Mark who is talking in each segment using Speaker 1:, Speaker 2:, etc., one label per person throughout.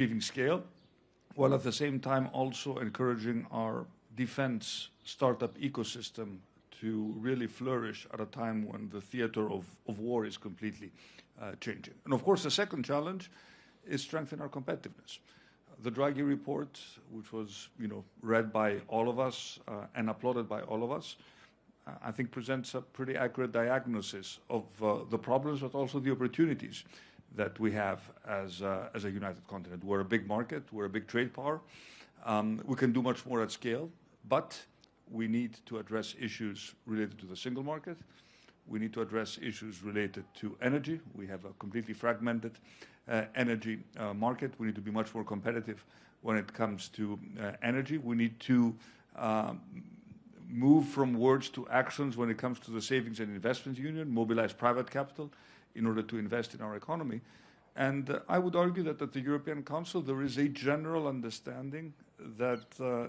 Speaker 1: achieving scale, while at the same time also encouraging our defense startup ecosystem to really flourish at a time when the theater of war is completely changing. And of course, the second challenge is strengthen our competitiveness. The Draghi report, which was read by all of us and applauded by all of us, I think presents a pretty accurate diagnosis of the problems, but also the opportunities that we have as a united continent. We're a big market, we're a big trade power. We can do much more at scale, but we need to address issues related to the single market. We need to address issues related to energy. We have a completely fragmented energy market. We need to be much more competitive when it comes to energy. We need to move from words to actions when it comes to the Savings and Investment Union, mobilize private capital in order to invest in our economy. And I would argue that at the European Council, there is a general understanding that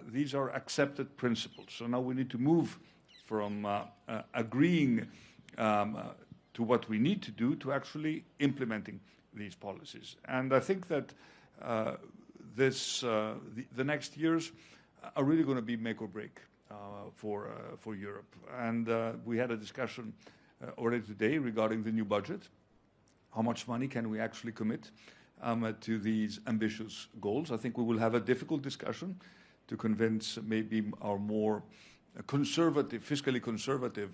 Speaker 1: these are accepted principles. So now we need to move from agreeing to what we need to do to actually implementing these policies. And I think that the next years are really going to be make or break for Europe. And we had a discussion already today regarding the new budget. How much money can we actually commit to these ambitious goals? I think we will have a difficult discussion to convince maybe our more conservative, fiscally conservative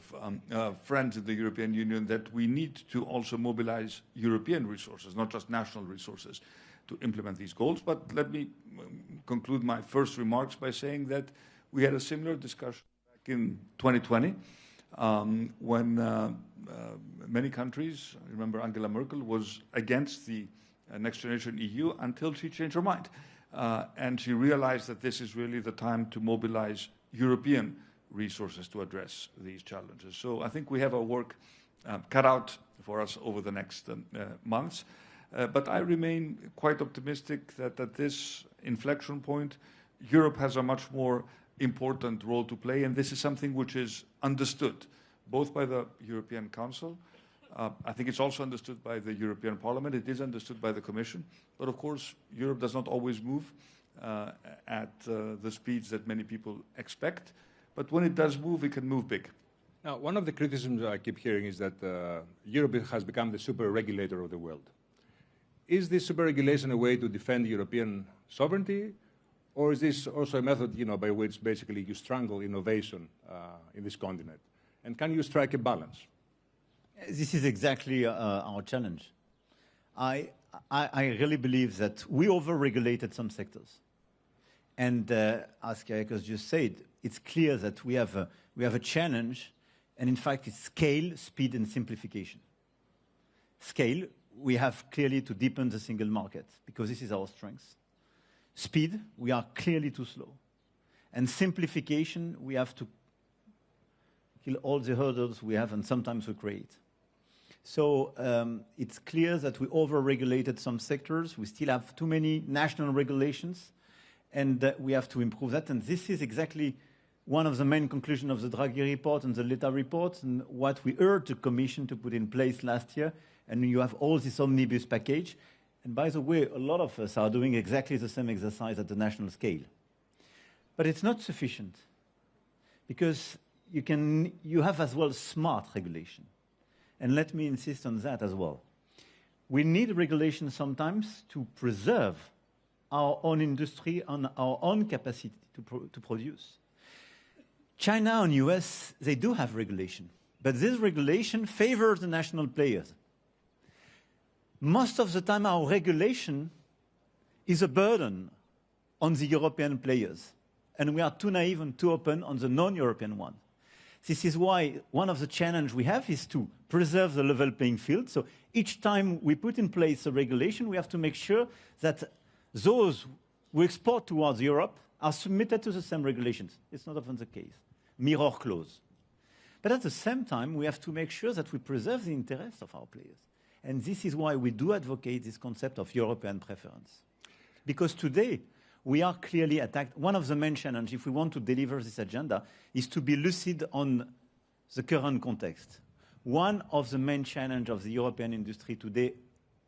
Speaker 1: friends in the European Union that we need to also mobilize European resources, not just national resources, to implement these goals. But let me conclude my first remarks by saying that we had a similar discussion back in 2020 when many countries, I remember Angela Merkel, was against the Next Generation EU until she changed her mind. And she realized that this is really the time to mobilize European resources to address these challenges. So I think we have our work cut out for us over the next months. But I remain quite optimistic that at this inflection point, Europe has a much more important role to play. And this is something which is understood both by the European Council. I think it's also understood by the European Parliament. It is understood by the Commission. But of course, Europe does not always move at the speeds that many people expect. But when it does move, it can move big.
Speaker 2: Now, one of the criticisms I keep hearing is that Europe has become the super regulator of the world. Is this super regulation a way to defend European sovereignty? Or is this also a method, by which basically you strangle innovation in this continent? And can you strike a balance?
Speaker 3: This is exactly our challenge. I really believe that we over-regulated some sectors. And as Kyriakos just said, it's clear that we have a challenge, and in fact, it's scale, speed, and simplification. Scale, we have clearly to deepen the single market, because this is our strength. Speed, we are clearly too slow. And simplification, we have to kill all the hurdles we have, and sometimes we create. So it's clear that we over-regulated some sectors. We still have too many national regulations, and we have to improve that. And this is exactly one of the main conclusions of the Draghi report and the Letta report, and what we urged the Commission to put in place last year. And you have all this omnibus package. And by the way, a lot of us are doing exactly the same exercise at the national scale. But it's not sufficient, because you have as well smart regulation. And let me insist on that as well. We need regulation sometimes to preserve our own industry and our own capacity to produce. China and US, they do have regulation, but this regulation favors the national players. Most of the time, our regulation is a burden on the European players, and we are too naive and too open on the non-European one. This is why one of the challenges we have is to preserve the level playing field. So each time we put in place a regulation, we have to make sure that those who export towards Europe are submitted to the same regulations. It's not often the case. Mirror clause. But at the same time, we have to make sure that we preserve the interests of our players. And this is why we do advocate this concept of European preference. Because today, we are clearly attacked. One of the main challenges, if we want to deliver this agenda, is to be lucid on the current context. One of the main challenges of the European industry today,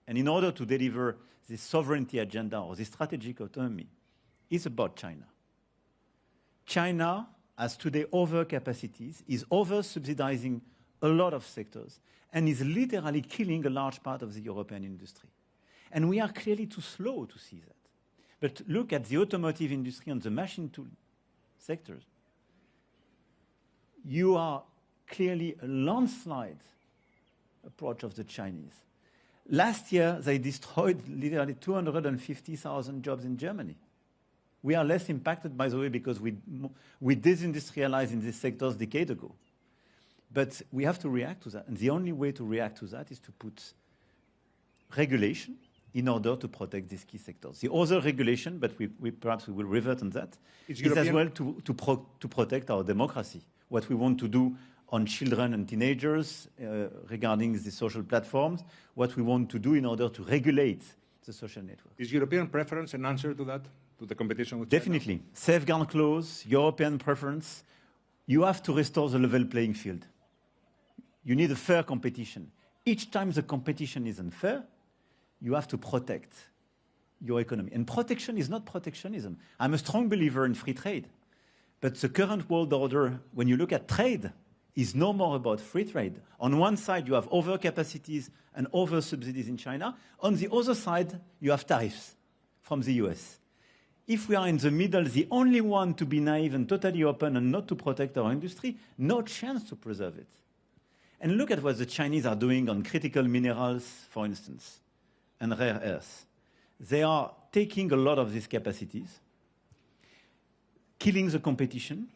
Speaker 3: and in order to deliver this sovereignty agenda or this strategic autonomy, is about China. China has today overcapacities, is over-subsidizing a lot of sectors, and is literally killing a large part of the European industry. And we are clearly too slow to see that. But look at the automotive industry and the machine tool sectors. You are clearly a landslide approach of the Chinese. Last year, they destroyed literally 250,000 jobs in Germany. We are less impacted, by the way, because we disindustrialized in these sectors a decade ago. But we have to react to that. And the only way to react to that is to put regulation in order to protect these key sectors. The other regulation, but perhaps we will revert on that, is as well to protect our democracy. What we want to do on children and teenagers regarding the social platforms, what we want to do in order to regulate the social network.
Speaker 2: Is European preference an answer to that, to the competition with China?
Speaker 3: Definitely. Safeguard clause, European preference. You have to restore the level playing field. You need a fair competition. Each time the competition is unfair, you have to protect your economy. And protection is not protectionism. I'm a strong believer in free trade. But the current world order, when you look at trade, is no more about free trade. On one side, you have overcapacities and over-subsidies in China. On the other side, you have tariffs from the US. If we are in the middle, the only one to be naive and totally open and not to protect our industry, no chance to preserve it. And look at what the Chinese are doing on critical minerals, for instance, and rare earths. They are taking a lot of these capacities, killing the competition.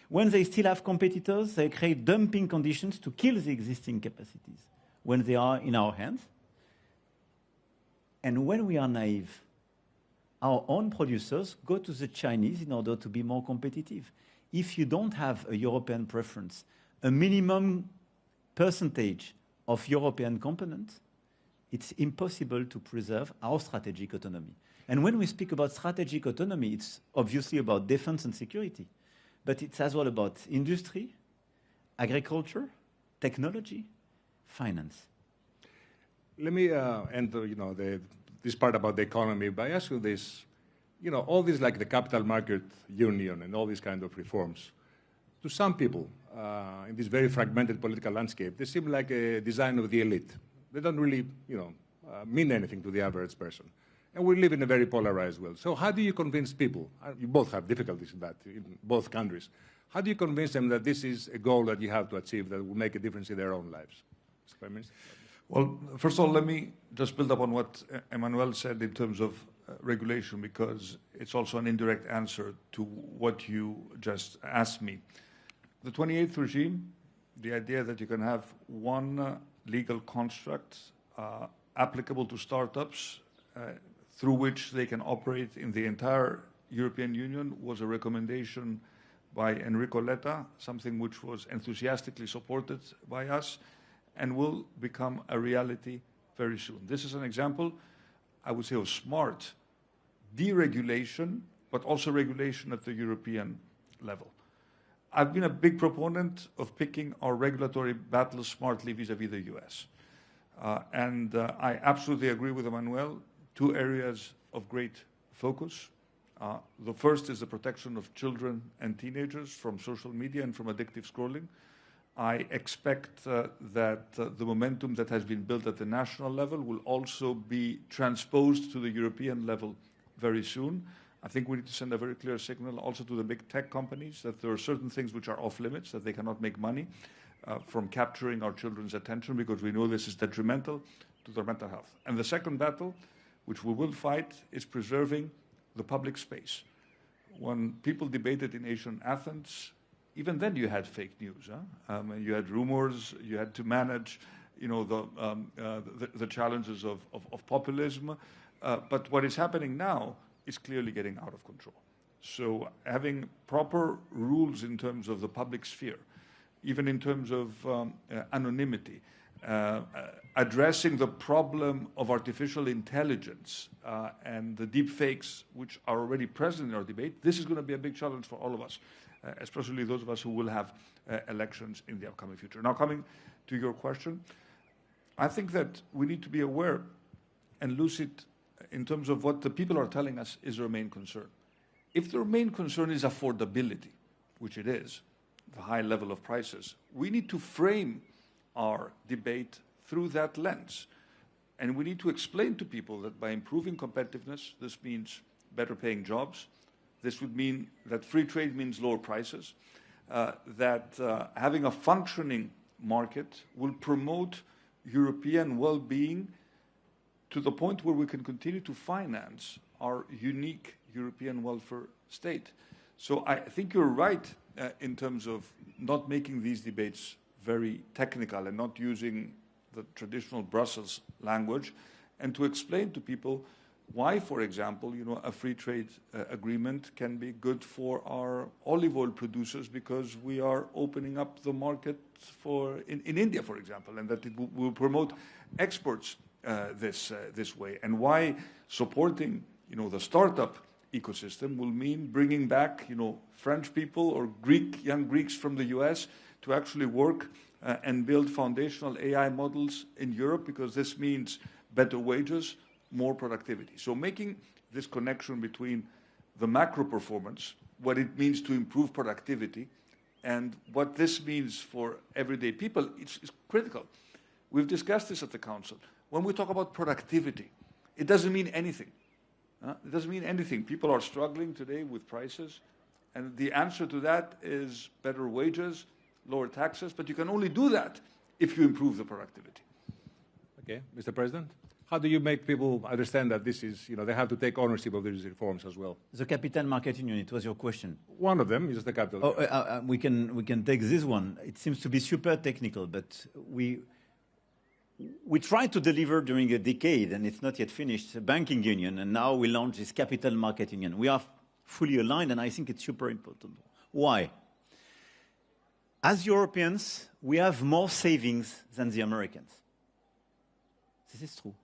Speaker 3: When they still have competitors, they create dumping conditions to kill the existing capacities when they are in our hands. And when we are naive, our own producers go to the Chinese in order to be more competitive. If you don't have a European preference, a minimum percentage of European components, it's impossible to preserve our strategic autonomy. And when we speak about strategic autonomy, it's obviously about defense and security, but it's as well about industry, agriculture, technology, finance.
Speaker 2: Let me end this part about the economy by asking this. All these, like the capital market union and all these kind of reforms, to some people in this very fragmented political landscape, they seem like a design of the elite. They don't really, mean anything to the average person. And we live in a very polarized world. So how do you convince people? You both have difficulties in that, in both countries. How do you convince them that this is a goal that you have to achieve that will make a difference in their own lives? Prime Minister?
Speaker 1: Well, first of all, let me just build up on what Emmanuel said in terms of regulation, because it's also an indirect answer to what you just asked me. The 28th regime, the idea that you can have one legal construct applicable to startups through which they can operate in the entire European Union was a recommendation by Enrico Letta, something which was enthusiastically supported by us and will become a reality very soon. This is an example, I would say, of smart deregulation, but also regulation at the European level. I've been a big proponent of picking our regulatory battles smartly vis-à-vis the US. And I absolutely agree with Emmanuel, two areas of great focus. The first is the protection of children and teenagers from social media and from addictive scrolling. I expect that the momentum that has been built at the national level will also be transposed to the European level very soon. I think we need to send a very clear signal also to the big tech companies that there are certain things which are off limits, that they cannot make money from capturing our children's attention, because we know this is detrimental to their mental health. And the second battle, which we will fight, is preserving the public space. When people debated in Athens, even then you had fake news. You had rumors. You had to manage, the challenges of populism. But what is happening now is clearly getting out of control. So having proper rules in terms of the public sphere, even in terms of anonymity, addressing the problem of artificial intelligence and the deep fakes which are already present in our debate, this is going to be a big challenge for all of us, especially those of us who will have elections in the upcoming future. Now, coming to your question, I think that we need to be aware and lose it in terms of what the people are telling us is their main concern. If their main concern is affordability, which it is, the high level of prices, we need to frame our debate through that lens. And we need to explain to people that by improving competitiveness, this means better paying jobs. This would mean that free trade means lower prices, that having a functioning market will promote European well-being to the point where we can continue to finance our unique European welfare state. So I think you're right in terms of not making these debates very technical and not using the traditional Brussels language, and to explain to people why, for example, a free trade agreement can be good for our olive oil producers because we are opening up the market in India, for example, and that it will promote exports this way, and why supporting the startup ecosystem will mean bringing back French people or young Greeks from the US to actually work and build foundational AI models in Europe, because this means better wages, more productivity. So making this connection between the macro performance, what it means to improve productivity, and what this means for everyday people, it's critical. We've discussed this at the Council. When we talk about productivity, it doesn't mean anything. It doesn't mean anything. People are struggling today with prices, and the answer to that is better wages, lower taxes, but you can only do that if you improve the productivity.
Speaker 2: Okay, Mr. President, how do you make people understand that this is, they have to take ownership of these reforms as well?
Speaker 3: The capital market union, it was your question.
Speaker 2: One of them is the capital.
Speaker 3: We can take this one. It seems to be super technical, but we tried to deliver during a decade, and it's not yet finished, a banking union, and now we launch this capital market union. We are fully aligned, and I think it's super important. Why? As Europeans, we have more savings than the Americans. This is true.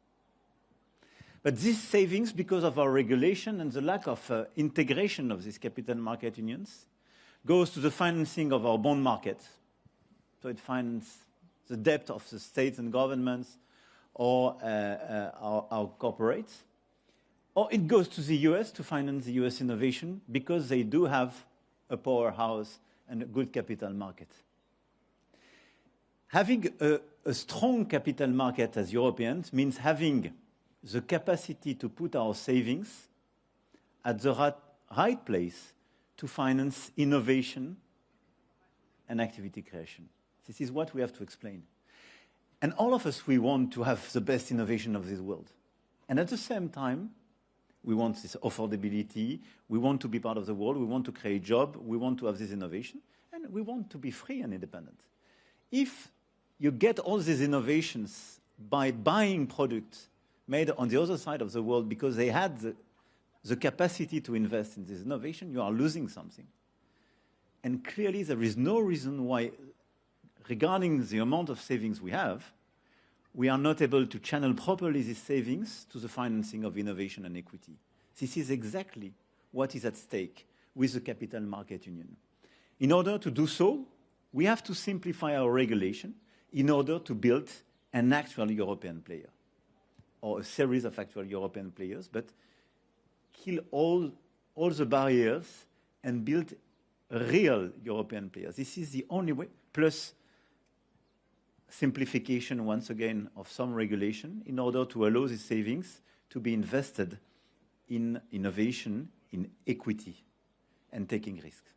Speaker 3: But these savings, because of our regulation and the lack of integration of these capital market unions, goes to the financing of our bond market. So it finances the debt of the states and governments or our corporates. Or it goes to the US to finance the US innovation, because they do have a powerhouse and a good capital market. Having a strong capital market as Europeans means having the capacity to put our savings at the right place to finance innovation and activity creation. This is what we have to explain. And all of us, we want to have the best innovation of this world. And at the same time, we want this affordability, we want to be part of the world, we want to create jobs, we want to have this innovation, and we want to be free and independent. If you get all these innovations by buying products made on the other side of the world because they had the capacity to invest in this innovation, you are losing something. And clearly there is no reason why, regarding the amount of savings we have, we are not able to channel properly these savings to the financing of innovation and equity. This is exactly what is at stake with the Capital Market Union. In order to do so, we have to simplify our regulation in order to build an actual European player, or a series of actual European players, but kill all the barriers and build real European players. This is the only way, plus simplification, once again, of some regulation in order to allow these savings to be invested in innovation, in equity, and taking risks.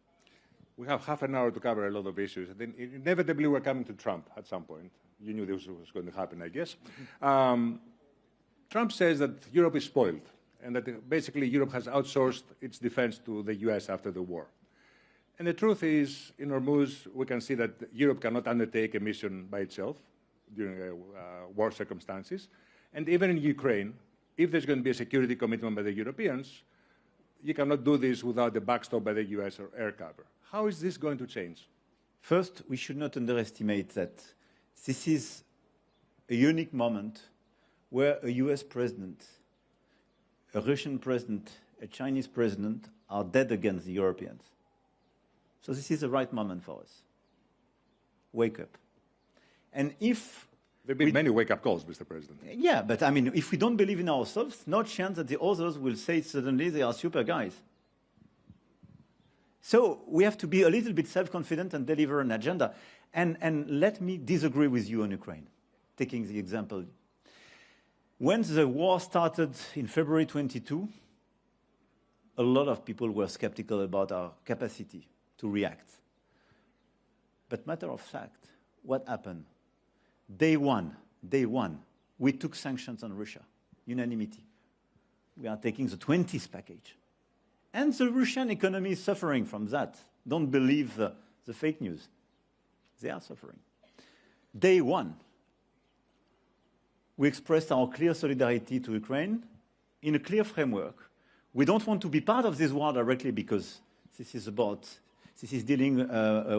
Speaker 2: We have half an hour to cover a lot of issues. And then inevitably, we're coming to Trump at some point. You knew this was going to happen, I guess. Trump says that Europe is spoiled, and that basically Europe has outsourced its defense to the US after the war. And the truth is, in Hormuz, we can see that Europe cannot undertake a mission by itself during war circumstances. And even in Ukraine, if there's going to be a security commitment by the Europeans, you cannot do this without the backstop by the US or air cover. How is this going to change?
Speaker 3: First, we should not underestimate that this is a unique moment where a US president, a Russian president, a Chinese president are dead against the Europeans. So this is the right moment for us. Wake up. And if
Speaker 2: There have been many wake-up calls, Mr. President.
Speaker 3: Yeah, but I mean, if we don't believe in ourselves, no chance that the others will say suddenly they are super guys. So we have to be a little bit self-confident and deliver an agenda. And let me disagree with you on Ukraine, taking the example. When the war started in February 22, a lot of people were skeptical about our capacity to react. But matter of fact, what happened? Day one, we took sanctions on Russia, unanimity. We are taking the 20th package. And the Russian economy is suffering from that. Don't believe the fake news. They are suffering. Day one, we expressed our clear solidarity to Ukraine in a clear framework. We don't want to be part of this war directly because this is dealing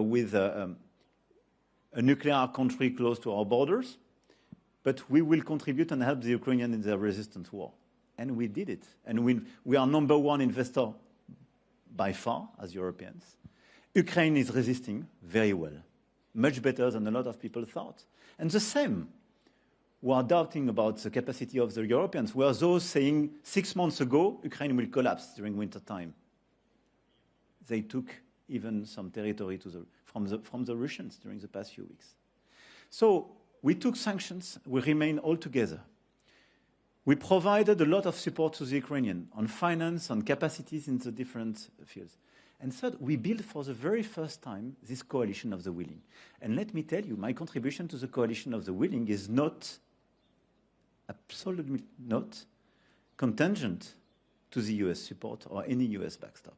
Speaker 3: with a nuclear country close to our borders, but we will contribute and help the Ukrainians in their resistance war. And we did it. And we are number one investor by far as Europeans. Ukraine is resisting very well, much better than a lot of people thought. And the same, we are doubting about the capacity of the Europeans, were those saying 6 months ago, Ukraine will collapse during winter time. They took even some territory from the Russians during the past few weeks. So we took sanctions, we remain all together. We provided a lot of support to the Ukrainian on finance, on capacities in the different fields. And third, we built for the very first time this coalition of the willing. And let me tell you, my contribution to the coalition of the willing is not, absolutely not, contingent to the US support or any US backstop.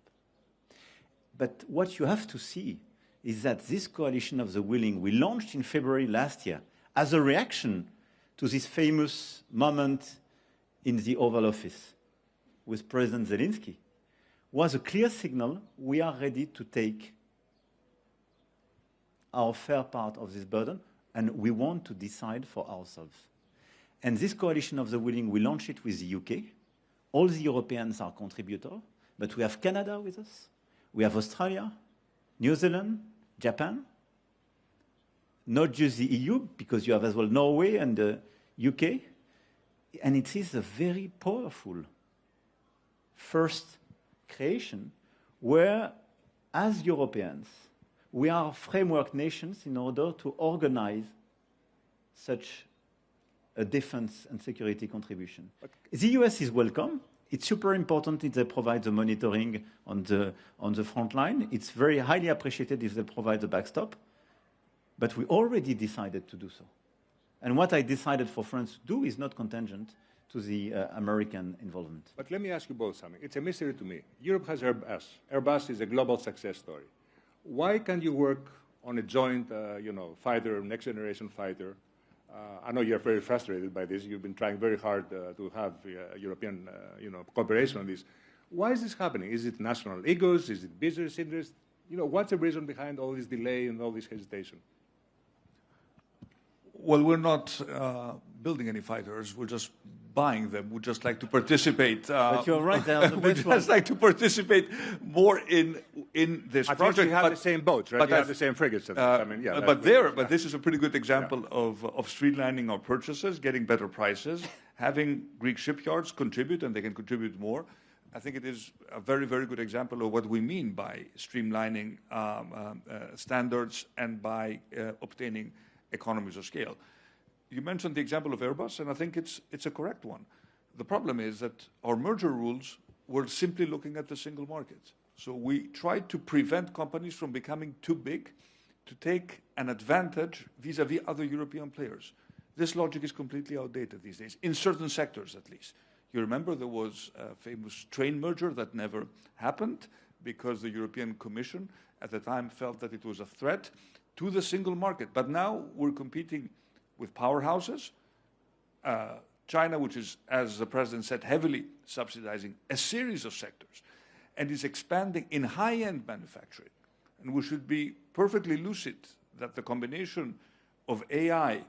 Speaker 3: But what you have to see is that this coalition of the willing we launched in February last year as a reaction to this famous moment in the Oval Office with President Zelensky was a clear signal we are ready to take our fair part of this burden and we want to decide for ourselves. And this coalition of the willing, we launched it with the UK. All the Europeans are contributors, but we have Canada with us. We have Australia, New Zealand, Japan, not just the EU, because you have as well Norway and the UK. And it is a very powerful first creation where, as Europeans, we are framework nations in order to organize such a defense and security contribution. The US is welcome. It's super important if they provide the monitoring on the front line. It's very highly appreciated if they provide the backstop. But we already decided to do so. And what I decided for France to do is not contingent to the American involvement.
Speaker 2: But let me ask you both something. It's a mystery to me. Europe has Airbus. Airbus is a global success story. Why can't you work on a joint, fighter, next-generation fighter? I know you're very frustrated by this. You've been trying very hard to have European, cooperation on this. Why is this happening? Is it national egos? Is it business interest? What's the reason behind all this delay and all this hesitation?
Speaker 1: Well, we're not building any fighters. We're just buying them. We'd just like to participate.
Speaker 3: But you're right.
Speaker 1: We'd just like to participate more in this project.
Speaker 2: You have the same boats, right? You have the same frigates.
Speaker 1: But this is a pretty good example of streamlining our purchases, getting better prices, having Greek shipyards contribute, and they can contribute more. I think it is a very, very good example of what we mean by streamlining standards and by obtaining economies of scale. You mentioned the example of Airbus, and I think it's a correct one. The problem is that our merger rules were simply looking at the single market. So we tried to prevent companies from becoming too big to take an advantage vis-à-vis other European players. This logic is completely outdated these days, in certain sectors at least. You remember there was a famous train merger that never happened because the European Commission at the time felt that it was a threat to the single market. But now we're competing with powerhouses. China, which is, as the President said, heavily subsidizing a series of sectors and is expanding in high-end manufacturing. And we should be perfectly lucid that the combination of AI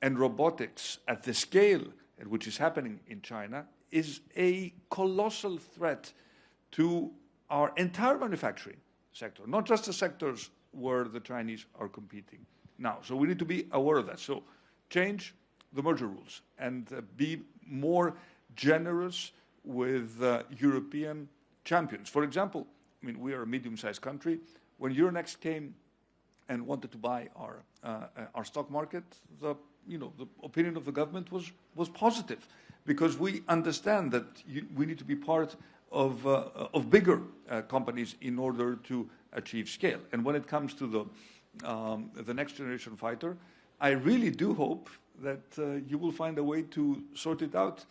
Speaker 1: and robotics at the scale at which is happening in China is a colossal threat to our entire manufacturing sector, not just the sectors where the Chinese are competing now. So we need to be aware of that. So change the merger rules and be more generous with European champions. For example, I mean, we are a medium-sized country. When Euronext came and wanted to buy our stock market, the opinion of the government was positive, because we understand that we need to be part of bigger companies in order to achieve scale. And when it comes to the next generation fighter, I really do hope that you will find a way to sort it out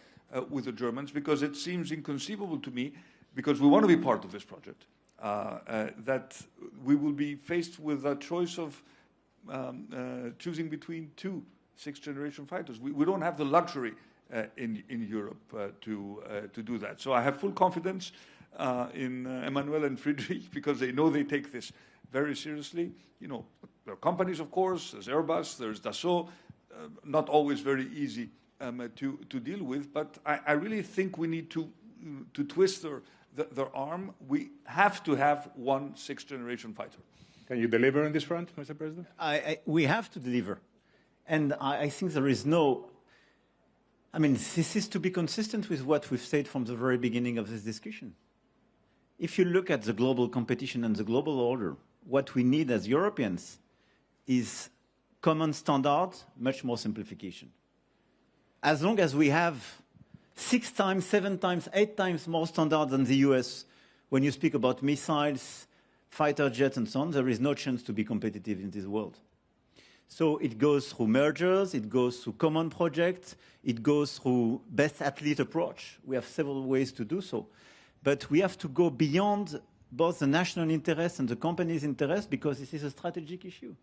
Speaker 1: with the Germans, because it seems inconceivable to me, because we want to be part of this project, that we will be faced with a choice of choosing between two sixth-generation fighters. We don't have the luxury in Europe to do that. So I have full confidence in Emmanuel and Friedrich, because they know they take this very seriously. There are companies, of course, there's Airbus, there's Dassault, not always very easy to deal with, but I really think we need to twist their arm. We have to have one sixth-generation fighter.
Speaker 2: Can you deliver on this front, Mr. President?
Speaker 3: We have to deliver. And I think there is no... I mean, this is to be consistent with what we've said from the very beginning of this discussion. If you look at the global competition and the global order, what we need as Europeans is common standards, much more simplification. As long as we have 6 times, 7 times, 8 times more standards than the US, when you speak about missiles, fighter jets, and so on, there is no chance to be competitive in this world. So it goes through mergers, it goes through common projects, it goes through best athlete approach. We have several ways to do so. But we have to go beyond both the national interest and the company's interest, because this is a strategic issue.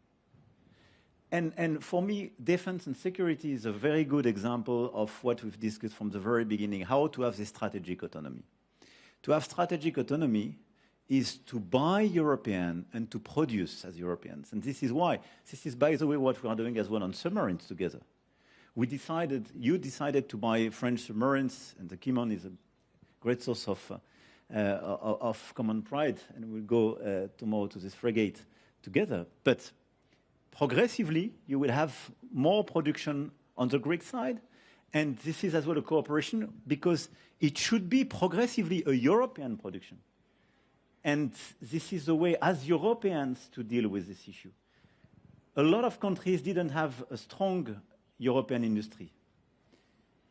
Speaker 3: And for me, defense and security is a very good example of what we've discussed from the very beginning, how to have this strategic autonomy. To have strategic autonomy is to buy European and to produce as Europeans. And this is why. This is, by the way, what we are doing as well on submarines together. You decided to buy French submarines, and the Kimon is a great source of common pride, and we'll go tomorrow to this frigate together. But progressively, you will have more production on the Greek side, and this is as well a cooperation, because it should be progressively a European production. And this is the way, as Europeans, to deal with this issue. A lot of countries didn't have a strong European industry.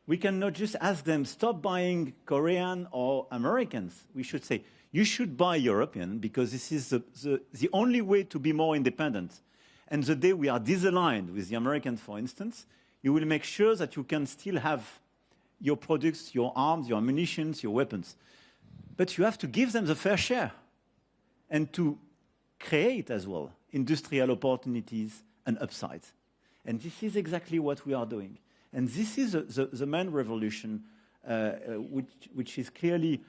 Speaker 3: We cannot just ask them, stop buying Korean or Americans. We should say, you should buy European, because this is the only way to be more independent. And the day we are disaligned with the Americans, for instance, you will make sure that you can still have your products, your arms, your munitions, your weapons. But you have to give them the fair share and to create as well industrial opportunities and upsides. And this is exactly what we are doing. And this is the main revolution, which is clearly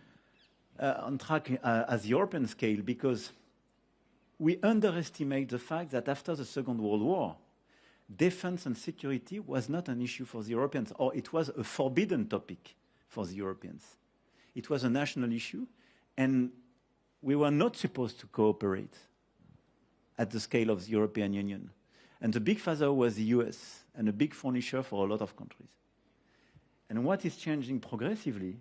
Speaker 3: on track as European scale, because we underestimate the fact that after the Second World War, defense and security was not an issue for the Europeans, or it was a forbidden topic for the Europeans. It was a national issue, and we were not supposed to cooperate at the scale of the European Union. And the big father was the US, and a big furnisher for a lot of countries. And what is changing progressively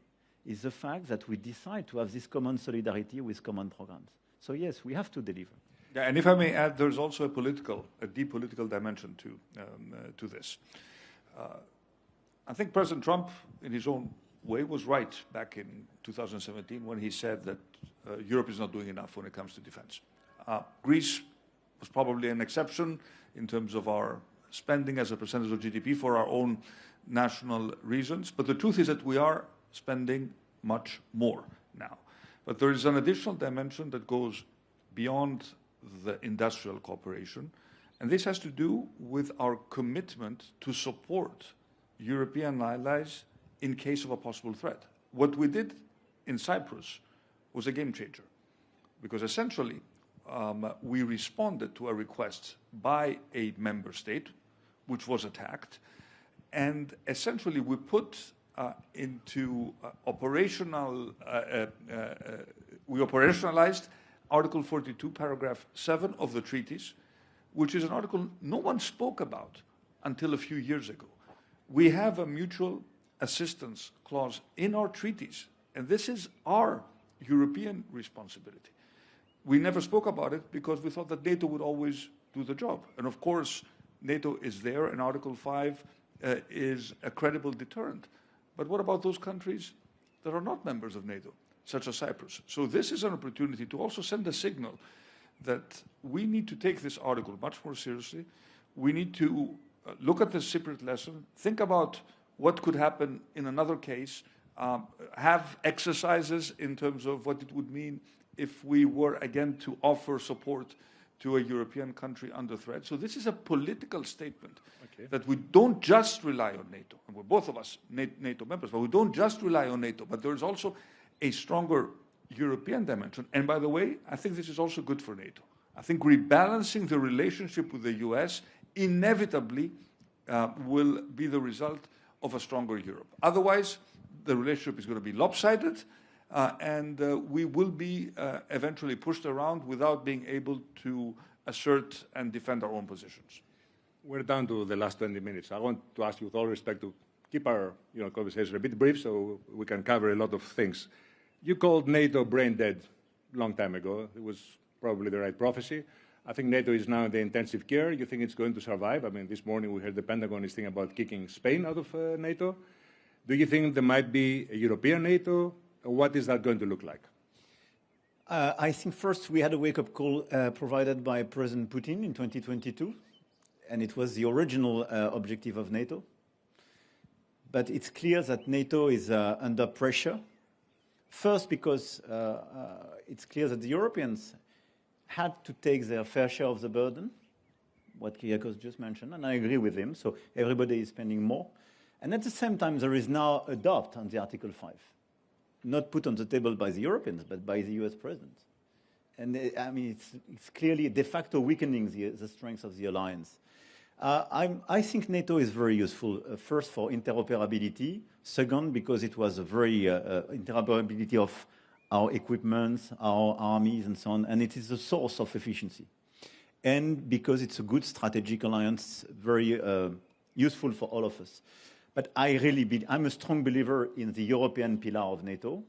Speaker 3: is the fact that we decide to have this common solidarity with common programs. So yes, we have to deliver.
Speaker 1: Yeah, and if I may add, there's also a deep political dimension to this. I think President Trump, in his own way, was right back in 2017 when he said that Europe is not doing enough when it comes to defense. Greece was probably an exception in terms of our spending as a percentage of GDP for our own national reasons. But the truth is that we are spending much more now. But there is an additional dimension that goes beyond the industrial cooperation, and this has to do with our commitment to support European allies in case of a possible threat. What we did in Cyprus was a game changer, because essentially we responded to a request by a member state which was attacked, and essentially we put we operationalized Article 42, paragraph 7 of the treaties, which is an article no one spoke about until a few years ago. We have a mutual assistance clause in our treaties, and this is our European responsibility. We never spoke about it because we thought that NATO would always do the job. And of course, NATO is there, and Article 5 is a credible deterrent. But what about those countries that are not members of NATO, such as Cyprus? So this is an opportunity to also send a signal that we need to take this article much more seriously. We need to look at the Cypriot lesson, think about what could happen in another case, have exercises in terms of what it would mean if we were again to offer support to a European country under threat. So this is a political statement that we don't just rely on NATO. And we're both of us NATO members, but we don't just rely on NATO, but there is also a stronger European dimension. And by the way, I think this is also good for NATO. I think rebalancing the relationship with the US inevitably will be the result of a stronger Europe. Otherwise, the relationship is going to be lopsided, and we will be eventually pushed around without being able to assert and defend our own positions.
Speaker 2: We're down to the last 20 minutes. I want to ask you, with all respect, to keep our conversation a bit brief so we can cover a lot of things. You called NATO brain dead a long time ago. It was probably the right prophecy. I think NATO is now in the intensive care. You think it's going to survive? I mean, this morning we heard the Pentagon is thinking about kicking Spain out of NATO. Do you think there might be a European NATO? Or what is that going to look like?
Speaker 3: I think first we had a wake-up call provided by President Putin in 2022, and it was the original objective of NATO. But it's clear that NATO is under pressure. First, because it's clear that the Europeans had to take their fair share of the burden, what Kyriakos just mentioned, and I agree with him, so everybody is spending more. And at the same time, there is now a doubt on the Article 5, not put on the table by the Europeans, but by the US president. And I mean, it's clearly de facto weakening the strength of the alliance. I think NATO is very useful, first for interoperability, second because it was a very interoperability of our equipments, our armies and so on, and it is a source of efficiency. And because it's a good strategic alliance, very useful for all of us. But I'm a strong believer in the European pillar of NATO.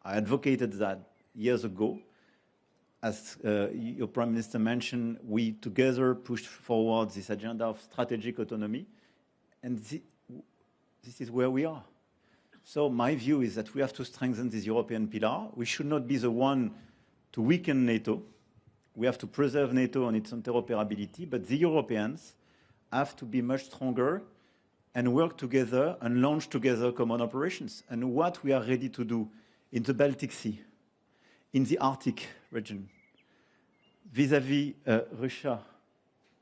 Speaker 3: I advocated that years ago. As your Prime Minister mentioned, we together pushed forward this agenda of strategic autonomy, and this is where we are. So my view is that we have to strengthen this European pillar. We should not be the one to weaken NATO. We have to preserve NATO and its interoperability, but the Europeans have to be much stronger and work together and launch together common operations. And what we are ready to do in the Baltic Sea, in the Arctic region, vis-à-vis Russia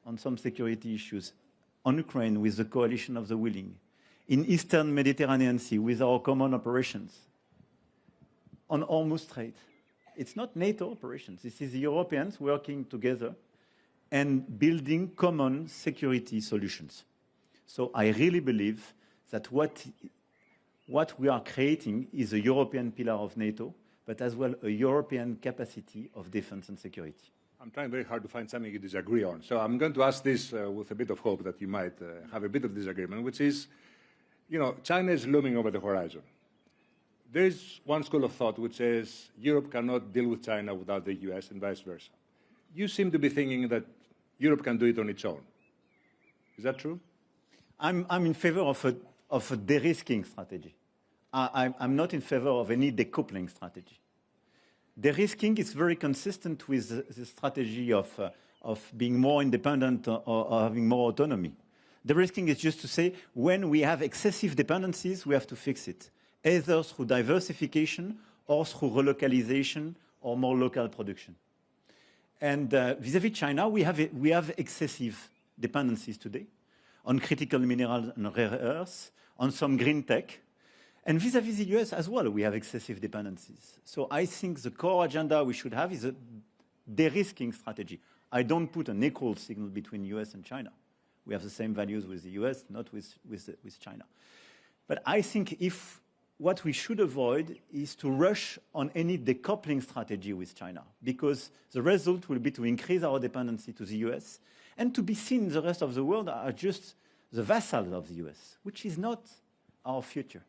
Speaker 3: on some security issues, on Ukraine with the coalition of the willing, in Eastern Mediterranean Sea with our common operations, on Hormuz Strait. It's not NATO operations. This is the Europeans working together and building common security solutions. So I really believe that what we are creating is a European pillar of NATO, but as well a European capacity of defense and security.
Speaker 2: I'm trying very hard to find something you disagree on. So I'm going to ask this with a bit of hope that you might have a bit of disagreement, which is, China is looming over the horizon. There is one school of thought which says Europe cannot deal with China without the US and vice versa. You seem to be thinking that Europe can do it on its own. Is that true?
Speaker 3: I'm in favor of a de-risking strategy. I'm not in favor of any decoupling strategy. De-risking is very consistent with the strategy of being more independent or having more autonomy. De-risking is just to say when we have excessive dependencies, we have to fix it, either through diversification or through relocalization or more local production. And vis-à-vis China, we have excessive dependencies today on critical minerals and rare earths, on some green tech. And vis-à-vis the US as well, we have excessive dependencies. So I think the core agenda we should have is a de-risking strategy. I don't put an equal signal between US and China. We have the same values with the US, not with China. But I think what we should avoid is to rush on any decoupling strategy with China, because the result will be to increase our dependency to the US and to be seen in the rest of the world are just the vassals of the US, which is not our future.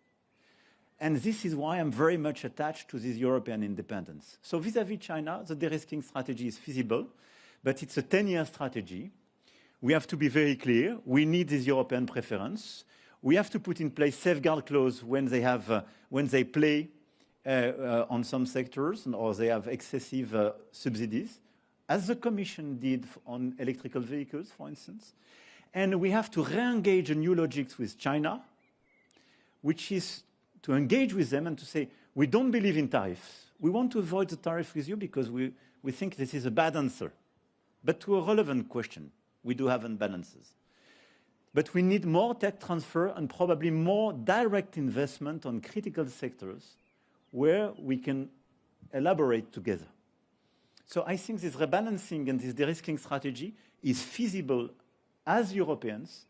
Speaker 3: And this is why I'm very much attached to this European independence. So vis-à-vis China, the de-risking strategy is feasible, but it's a 10-year strategy. We have to be very clear. We need this European preference. We have to put in place safeguard clause when they play on some sectors or they have excessive subsidies, as the Commission did on electrical vehicles, for instance. And we have to re-engage a new logic with China, which is to engage with them and to say, we don't believe in tariffs. We want to avoid the tariff with you because we think this is a bad answer. But to a relevant question, we do have imbalances. But we need more tech transfer and probably more direct investment on critical sectors where we can elaborate together. So I think this rebalancing and this de-risking strategy is feasible as Europeans,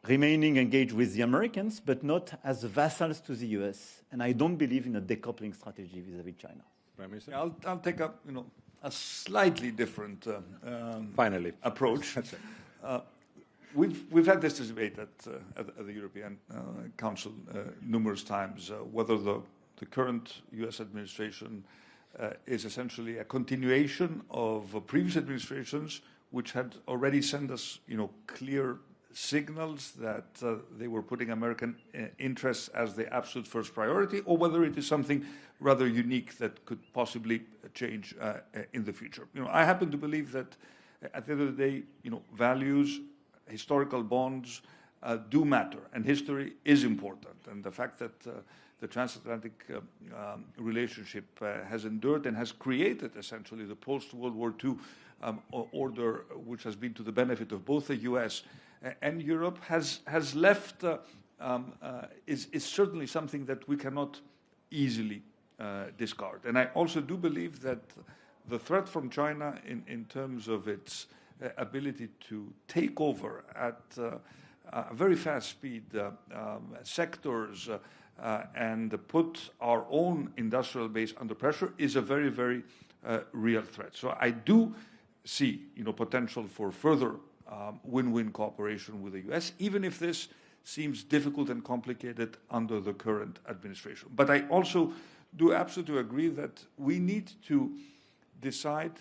Speaker 3: remaining engaged with the Americans, but not as vassals to the US. And I don't believe in a decoupling strategy vis-à-vis China.
Speaker 1: Prime Minister? I'll take up, a slightly different approach. We've had this debate at the European Council numerous times, whether the current US administration is essentially a continuation of previous administrations which had already sent us, clear signals that they were putting American interests as the absolute first priority, or whether it is something rather unique that could possibly change in the future. I happen to believe that at the end of the day, values, historical bonds do matter, and history is important. And the fact that the transatlantic relationship has endured and has created essentially the post-World War II order, which has been to the benefit of both the US and Europe, has left, is certainly something that we cannot easily discard. And I also do believe that the threat from China in terms of its ability to take over at a very fast speed sectors and put our own industrial base under pressure is a very, very real threat. So I do see, potential for further win-win cooperation with the US, even if this seems difficult and complicated under the current administration. But I also do absolutely agree that we need to decide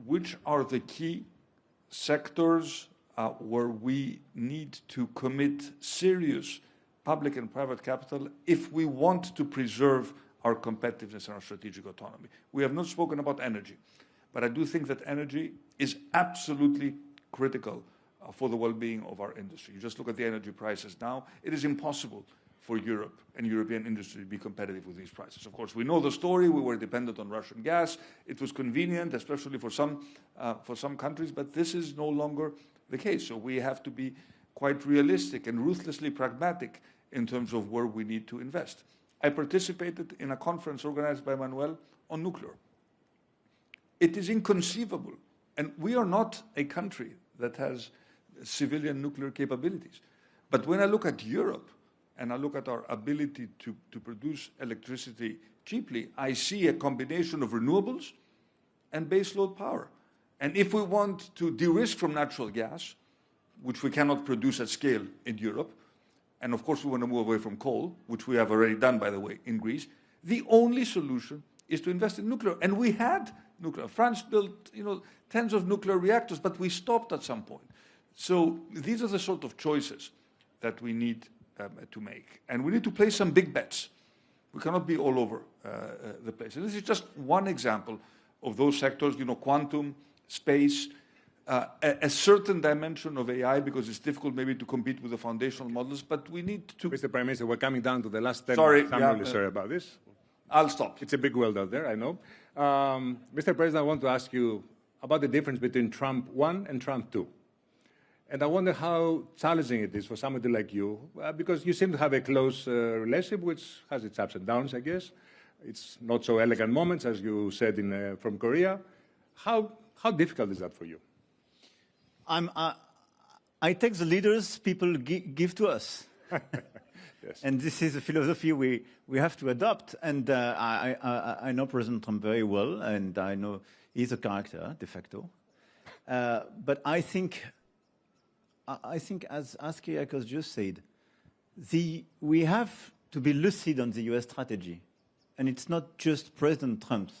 Speaker 1: which are the key sectors where we need to commit serious public and private capital if we want to preserve our competitiveness and our strategic autonomy. We have not spoken about energy, but I do think that energy is absolutely critical for the well-being of our industry. You just look at the energy prices now. It is impossible for Europe and European industry to be competitive with these prices. Of course, we know the story. We were dependent on Russian gas. It was convenient, especially for some countries, but this is no longer the case. So we have to be quite realistic and ruthlessly pragmatic in terms of where we need to invest. I participated in a conference organized by Emmanuel on nuclear. It is inconceivable, and we are not a country that has civilian nuclear capabilities. But when I look at Europe and I look at our ability to produce electricity cheaply, I see a combination of renewables and baseload power. And if we want to de-risk from natural gas, which we cannot produce at scale in Europe, and of course we want to move away from coal, which we have already done, by the way, in Greece, the only solution is to invest in nuclear. And we had nuclear. France built, tens of nuclear reactors, but we stopped at some point. So these are the sort of choices that we need to make. And we need to place some big bets. We cannot be all over the place. And this is just one example of those sectors, quantum, space, a certain dimension of AI, because it's difficult maybe to compete with the foundational models, but we need to...
Speaker 2: Mr. Prime Minister, we're coming down to the last 10 minutes. I'm really sorry about this.
Speaker 1: I'll stop.
Speaker 2: It's a big world out there, I know. Mr. President, I want to ask you about the difference between Trump 1 and Trump 2. And I wonder how challenging it is for somebody like you, because you seem to have a close relationship, which has its ups and downs, I guess. It's not so elegant moments, as you said from Korea. How difficult is that for you?
Speaker 3: I take the leaders people give to us.
Speaker 2: Yes.
Speaker 3: And this is a philosophy we have to adopt. And I know President Trump very well, and I know he's a character, de facto. But I think I think, as Kyriakos just said, we have to be lucid on the US strategy. And it's not just President Trump's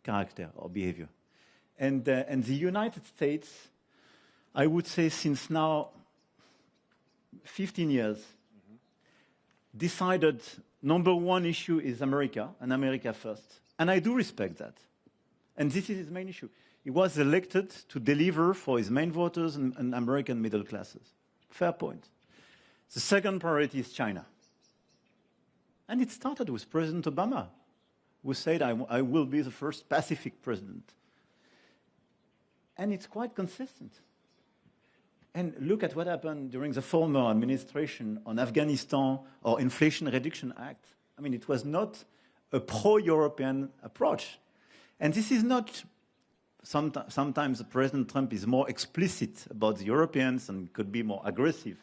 Speaker 3: character or behavior. And the United States, I would say since now 15 years, decided number one issue is America, and America first. And I do respect that. And this is his main issue. He was elected to deliver for his main voters and American middle classes. Fair point. The second priority is China. And it started with President Obama, who said, I will be the first Pacific president. And it's quite consistent. And look at what happened during the former administration on Afghanistan or Inflation Reduction Act. I mean, it was not a pro-European approach. And this is not, sometimes President Trump is more explicit about the Europeans and could be more aggressive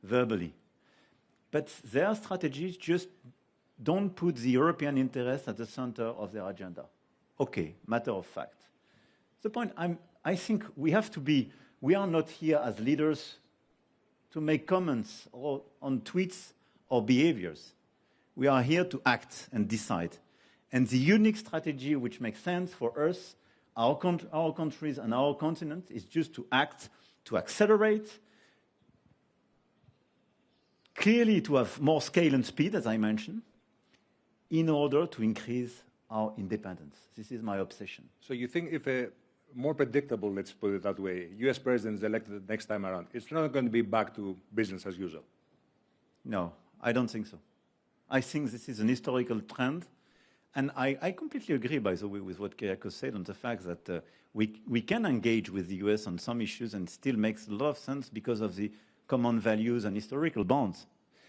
Speaker 3: verbally. But their strategies just don't put the European interest at the center of their agenda. Okay, matter of fact. The point, I think we have to be, we are not here as leaders to make comments on tweets or behaviors. We are here to act and decide. And the unique strategy which makes sense for us, our countries and our continent is just to act, to accelerate, clearly to have more scale and speed, as I mentioned, in order to increase our independence. This is my obsession.
Speaker 2: So you think if a more predictable, let's put it that way, US president is elected the next time around, it's not going to be back to business as usual?
Speaker 3: No, I don't think so. I think this is an historical trend. And I completely agree, by the way, with what Kyriakos said on the fact that we can engage with the US on some issues and still makes a lot of sense because of the common values and historical bonds.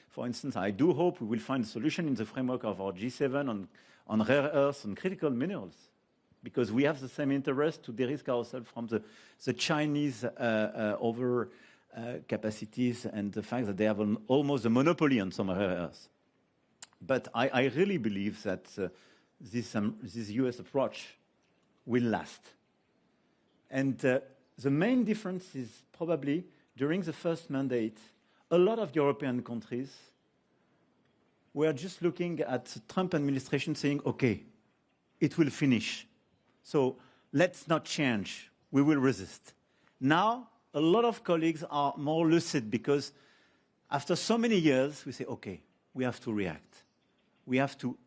Speaker 3: For instance, I do hope we will find a solution in the framework of our G7 on rare earths and critical minerals, because we have the same interest to de-risk ourselves from the Chinese over capacities and the fact that they have almost a monopoly on some rare earths. But I really believe that this US approach will last. And the main difference is probably during the first mandate, a lot of European countries were just looking at the Trump administration saying, okay, it will finish. So let's not change. We will resist. Now, a lot of colleagues are more lucid because after so many years, we say, okay, we have to react. We have to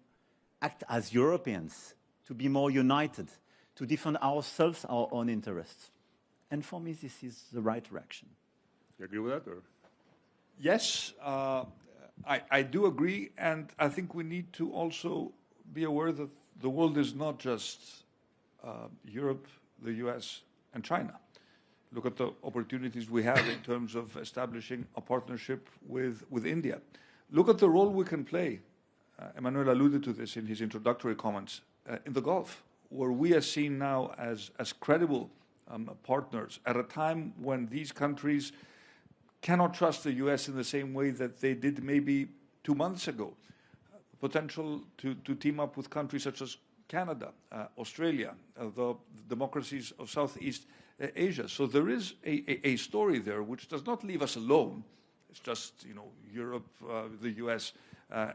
Speaker 3: act as Europeans, to be more united, to defend ourselves, our own interests. And for me, this is the right direction.
Speaker 2: You agree with that? Or?
Speaker 1: Yes, I do agree, and I think we need to also be aware that the world is not just Europe, the US, and China. Look at the opportunities we have in terms of establishing a partnership with India. Look at the role we can play. Emmanuel alluded to this in his introductory comments in the Gulf, where we are seen now as credible partners at a time when these countries cannot trust the US in the same way that they did maybe 2 months ago. Potential to team up with countries such as Canada, Australia, the democracies of Southeast Asia. So there is a story there which does not leave us alone. It's just, Europe, the US,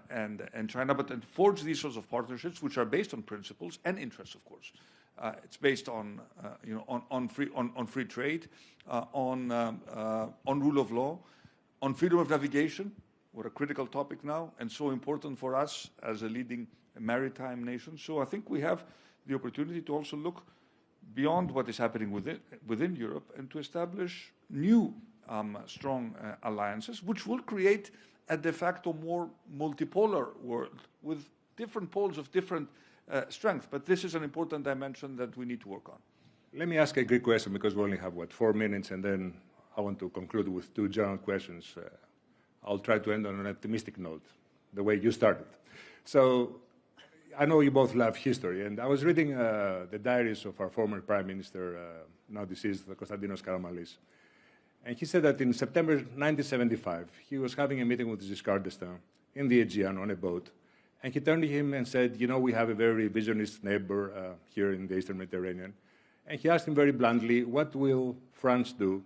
Speaker 1: and China, but forge these sorts of partnerships which are based on principles and interests, of course. It's based on free trade, on rule of law, on freedom of navigation. What a critical topic now, and so important for us as a leading maritime nation. So I think we have the opportunity to also look beyond what is happening within Europe and to establish new strong alliances, which will create a de facto more multipolar world with different poles of different strength. But this is an important dimension that we need to work on.
Speaker 2: Let me ask a Greek question, because we only have, 4 minutes, and then I want to conclude with 2 general questions. I'll try to end on an optimistic note, the way you started. So I know you both love history, and I was reading the diaries of our former Prime Minister, now deceased, Konstantinos Karamanlis. And he said that in September 1975, he was having a meeting with Giscard d'Estaing in the Aegean on a boat. And he turned to him and said, we have a very visionist neighbor here in the Eastern Mediterranean. And he asked him very bluntly, what will France do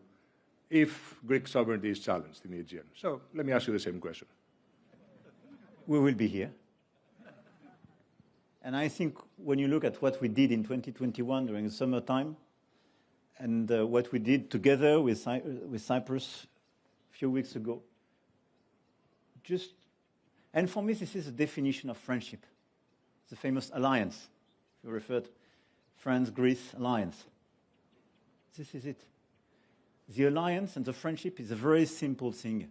Speaker 2: if Greek sovereignty is challenged in the Aegean? So let me ask you the same question.
Speaker 3: We will be here. And I think when you look at what we did in 2021 during the summertime, and what we did together with Cyprus a few weeks ago, and for me, this is a definition of friendship. The famous alliance. You referred to France-Greece alliance. This is it. The alliance and the friendship is a very simple thing.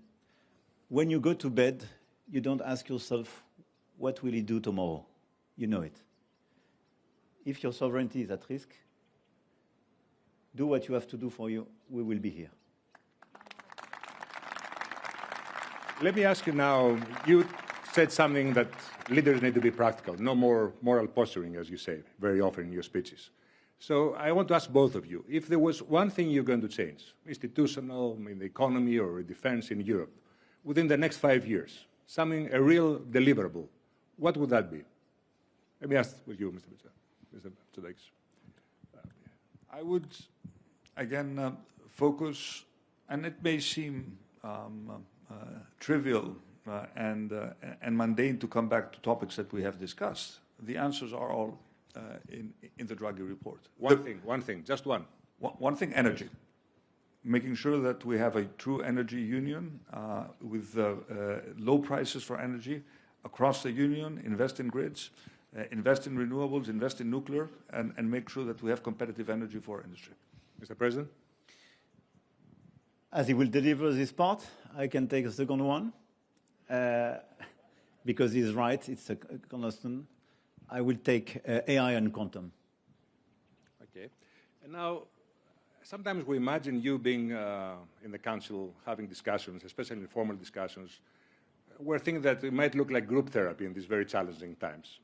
Speaker 3: When you go to bed, you don't ask yourself, what will he do tomorrow? You know it. If your sovereignty is at risk, do what you have to do for you. We will be here.
Speaker 2: Let me ask you now, you said something that leaders need to be practical, no more moral posturing, as you say very often in your speeches. So I want to ask both of you, if there was one thing you're going to change, institutional, in the economy or defense in Europe, within the next 5 years, something, a real deliverable, what would that be? Let me ask with you, Mr. Mitsotakis.
Speaker 1: I would, again, focus, and it may seem trivial and mundane to come back to topics that we have discussed. The answers are all in the Draghi report.
Speaker 2: One thing, just one.
Speaker 1: One thing, energy. Making sure that we have a true energy union with low prices for energy across the union, invest in grids, invest in renewables, invest in nuclear, and make sure that we have competitive energy for our industry.
Speaker 2: Mr. President?
Speaker 3: As he will deliver this part, I can take the second one, because he's right, it's a constant. I will take AI and quantum.
Speaker 2: Okay. And now, sometimes we imagine you being in the Council, having discussions, especially informal discussions, we're thinking that it might look like group therapy in these very challenging times.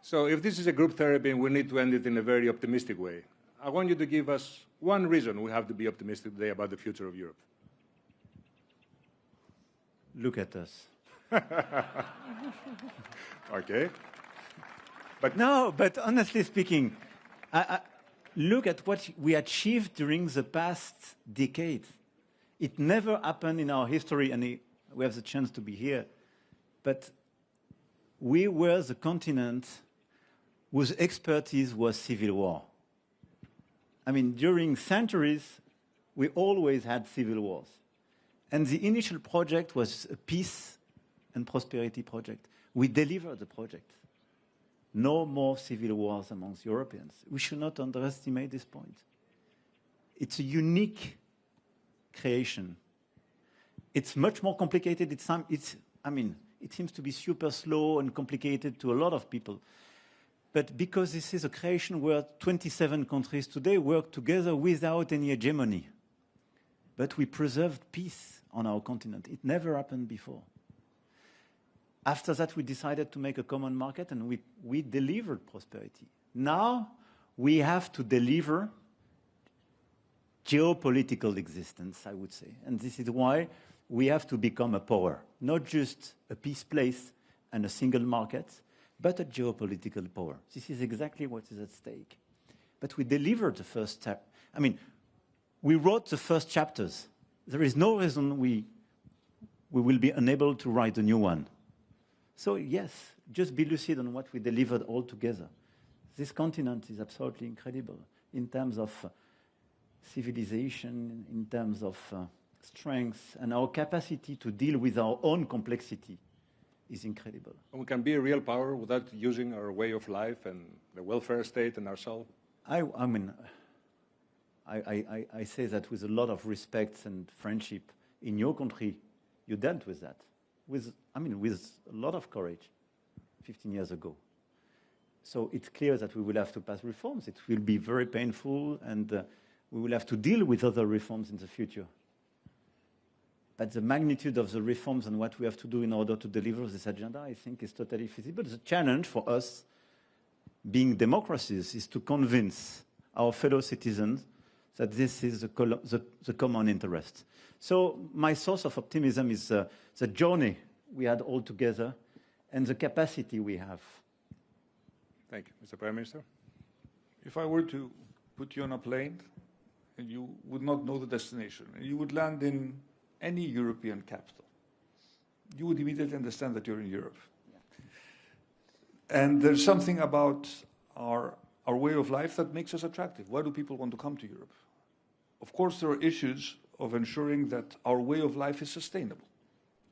Speaker 2: So if this is a group therapy and we need to end it in a very optimistic way, I want you to give us one reason we have to be optimistic today about the future of Europe.
Speaker 3: Look at us.
Speaker 2: Okay.
Speaker 3: But honestly speaking, look at what we achieved during the past decade. It never happened in our history, and we have the chance to be here. But we were the continent whose expertise was civil war. I mean, during centuries, we always had civil wars. And the initial project was a peace and prosperity project. We delivered the project. No more civil wars amongst Europeans. We should not underestimate this point. It's a unique creation. It's much more complicated. It seems to be super slow and complicated to a lot of people. But because this is a creation where 27 countries today work together without any hegemony. But we preserved peace on our continent. It never happened before. After that, we decided to make a common market, and we delivered prosperity. Now, we have to deliver geopolitical existence, I would say. And this is why we have to become a power, not just a peace place and a single market, but a geopolitical power. This is exactly what is at stake. But we delivered the first step. We wrote the first chapters. There is no reason we will be unable to write a new one. So yes, just be lucid on what we delivered all together. This continent is absolutely incredible in terms of civilization, in terms of strength, and our capacity to deal with our own complexity is incredible.
Speaker 2: And we can be a real power without using our way of life and the welfare state and ourselves.
Speaker 3: I say that with a lot of respect and friendship. In your country, you dealt with that. With a lot of courage 15 years ago. So it's clear that we will have to pass reforms. It will be very painful, and we will have to deal with other reforms in the future. But the magnitude of the reforms and what we have to do in order to deliver this agenda, I think, is totally feasible. The challenge for us, being democracies, is to convince our fellow citizens that this is the common interest. So my source of optimism is the journey we had all together and the capacity we have.
Speaker 2: Thank you. Mr. Prime Minister?
Speaker 1: If I were to put you on a plane and you would not know the destination, and you would land in any European capital, you would immediately understand that you're in Europe. And there's something about our way of life that makes us attractive. Why do people want to come to Europe? Of course, there are issues of ensuring that our way of life is sustainable.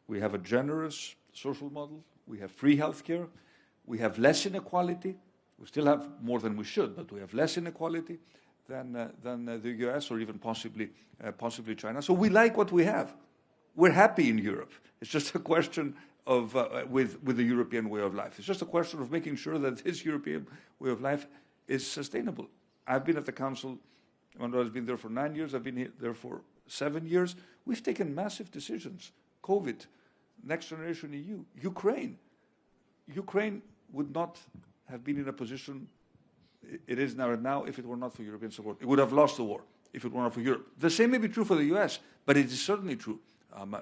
Speaker 1: We have a generous social model. We have free healthcare. We have less inequality. We still have more than we should, but we have less inequality than the US or even possibly China. So we like what we have. We're happy in Europe. It's just a question of with the European way of life. It's just a question of making sure that this European way of life is sustainable. I've been at the Council. Emmanuel has been there for 9 years. I've been there for 7 years. We've taken massive decisions. COVID, Next Generation EU, Ukraine. Ukraine would not have been in a position it is now if it were not for European support. It would have lost the war if it were not for Europe. The same may be true for the US, but it is certainly true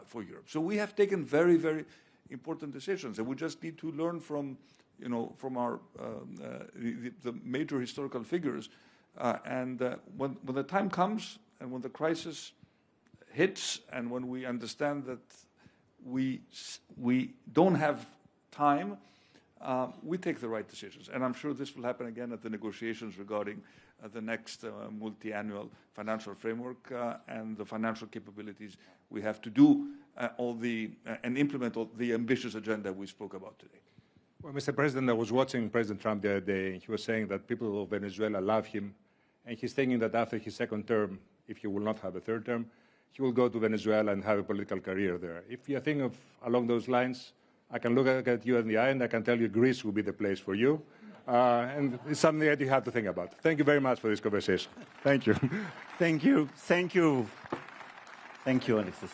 Speaker 1: for Europe. So we have taken very, very important decisions, and we just need to learn from, from our the major historical figures. And when the time comes, and when the crisis hits, and when we understand that we don't have time, we take the right decisions. And I'm sure this will happen again at the negotiations regarding the next multi-annual financial framework and the financial capabilities we have to do and implement all the ambitious agenda we spoke about today.
Speaker 2: Well, Mr. President, I was watching President Trump the other day, and he was saying that people of Venezuela love him, and he's thinking that after his second term, if he will not have a third term, he will go to Venezuela and have a political career there. If you're thinking along those lines, I can look at you in the eye and I can tell you Greece will be the place for you. And it's something that you have to think about. Thank you very much for this conversation. Thank you.
Speaker 3: Thank you. Thank you. Thank you, Alexis.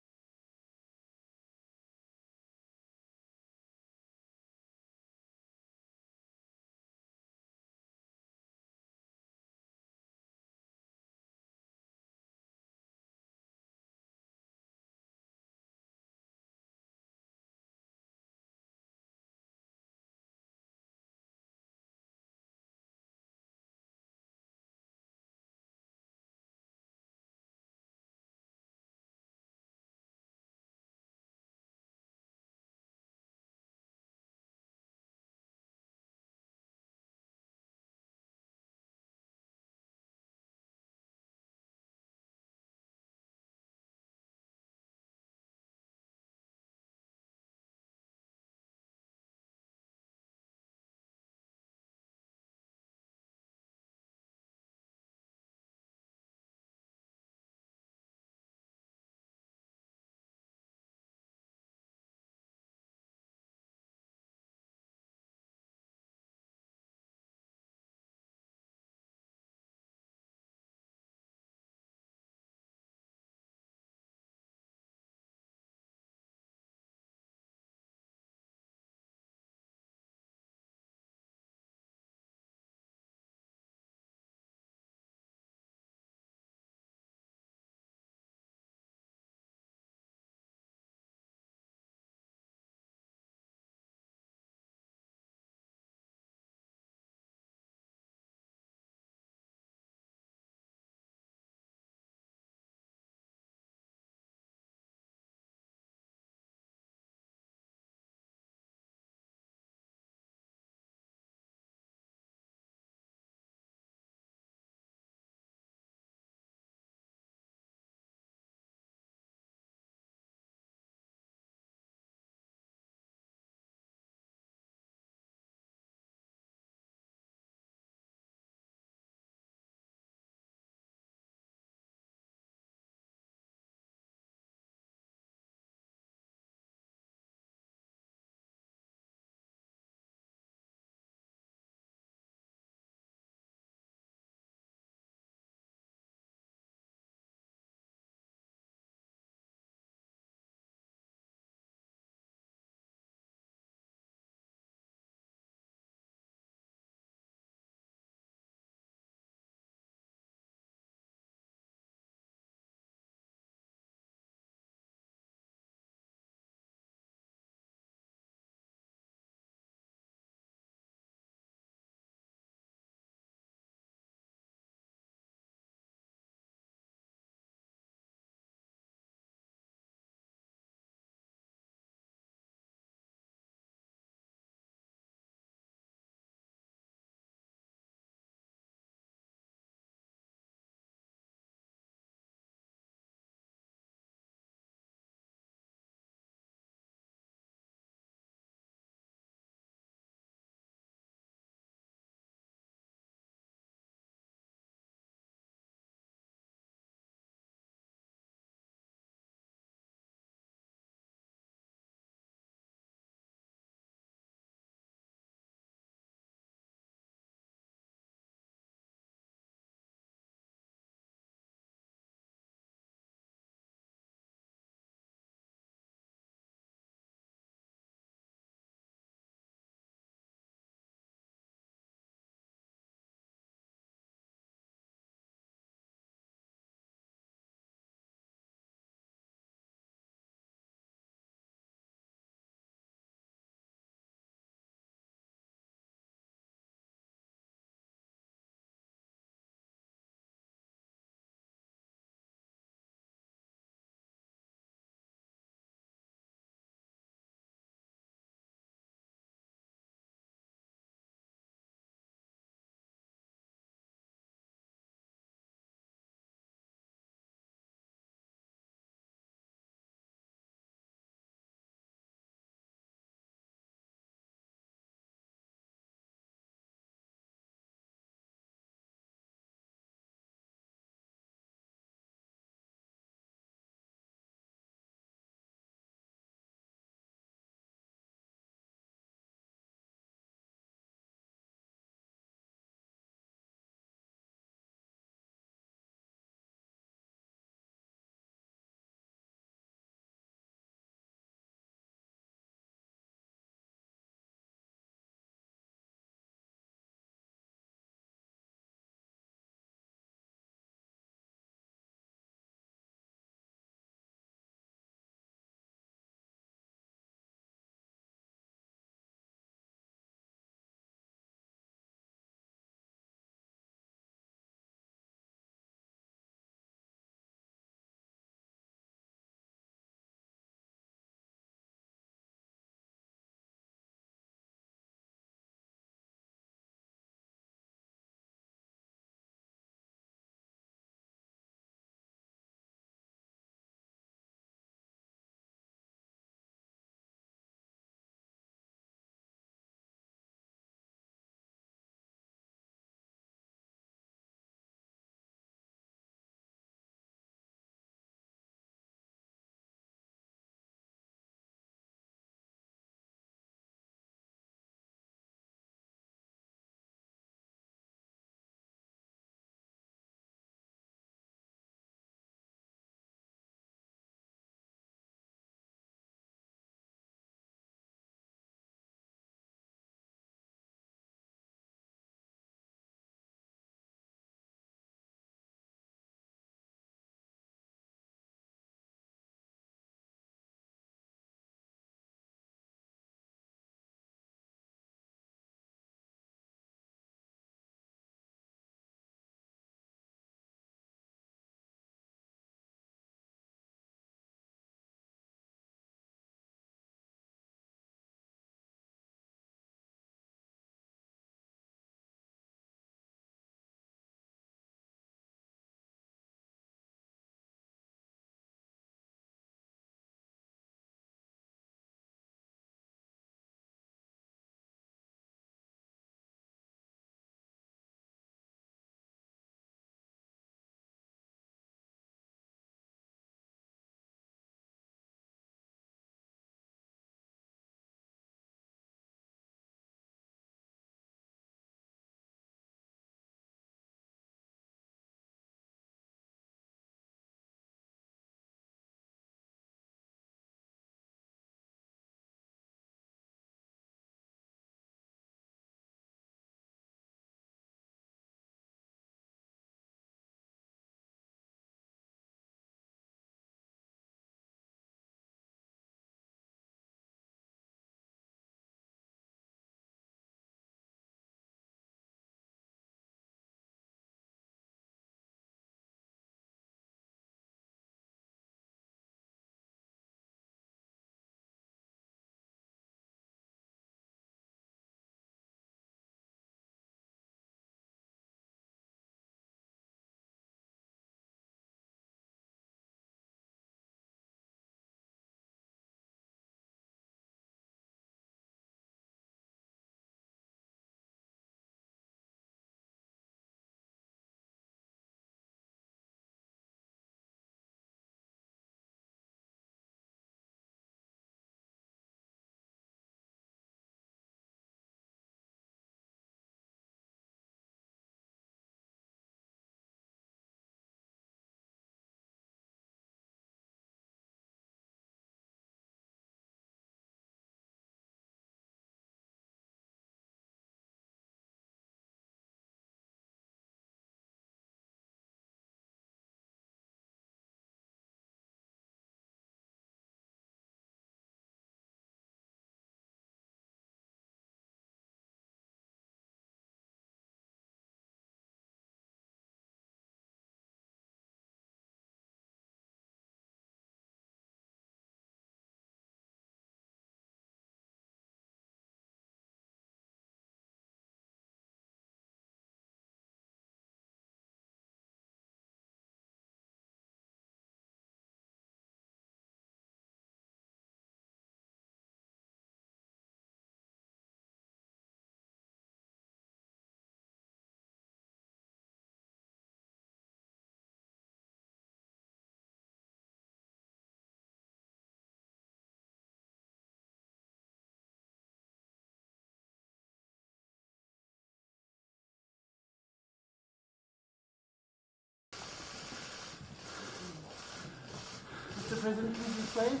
Speaker 4: Mr. President, please explain?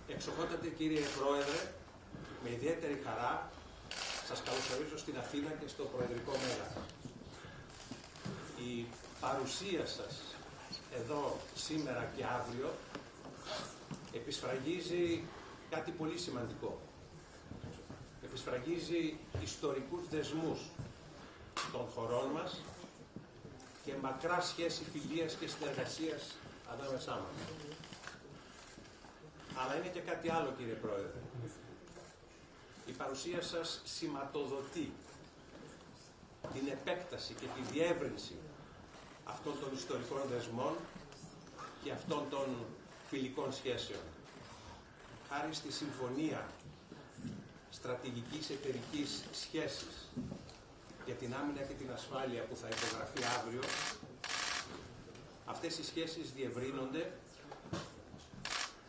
Speaker 5: Εξοχότατε κύριε Πρόεδρε, με ιδιαίτερη χαρά σας καλωσορίζω στην Αθήνα και στο Προεδρικό Μέγαρο. Η παρουσία σας εδώ σήμερα και αύριο επισφραγίζει κάτι πολύ σημαντικό. Επισφραγίζει ιστορικούς δεσμούς των χωρών μας και μακρά σχέση φιλίας και συνεργασίας ανάμεσά μας. Αλλά είναι και κάτι άλλο, κύριε Πρόεδρε. Η παρουσία σας σηματοδοτεί την επέκταση και τη διεύρυνση αυτών των ιστορικών δεσμών και αυτών των φιλικών σχέσεων. Χάρη στη Συμφωνία Στρατηγικής Εταιρικής Σχέσης για την άμυνα και την ασφάλεια που θα υπογραφεί αύριο, αυτές οι σχέσεις διευρύνονται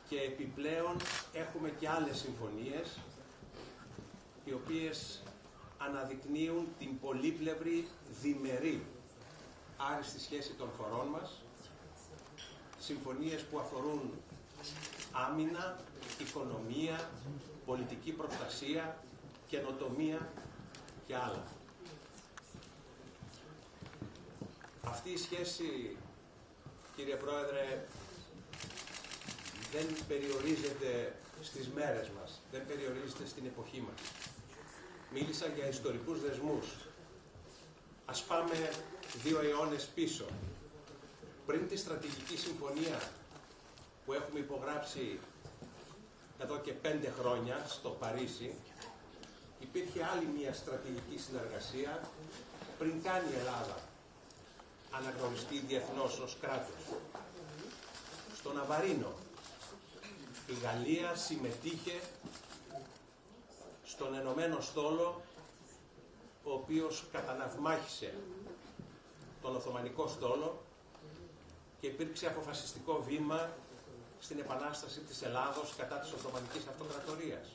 Speaker 5: και επιπλέον έχουμε και άλλες συμφωνίες οι οποίες αναδεικνύουν την πολύπλευρη διμερή άριστη σχέση των χωρών μας, συμφωνίες που αφορούν άμυνα, οικονομία, πολιτική προστασία, καινοτομία και άλλα. Αυτή η σχέση, κύριε Πρόεδρε, δεν περιορίζεται στις μέρες μας, δεν περιορίζεται στην εποχή μας. Μίλησα για ιστορικούς δεσμούς. Ας πάμε 2 αιώνες πίσω. Πριν τη στρατηγική συμφωνία που έχουμε υπογράψει εδώ και 5 χρόνια στο Παρίσι, υπήρχε άλλη μια στρατηγική συνεργασία πριν καν η Ελλάδα αναγνωριστεί διεθνώς ως κράτος. Στο Ναβαρίνο η Γαλλία συμμετείχε στον Ενωμένο Στόλο, ο οποίος καταναυμάχησε τον Οθωμανικό Στόλο και υπήρξε αποφασιστικό βήμα στην επανάσταση της Ελλάδος κατά της Οθωμανικής Αυτοκρατορίας.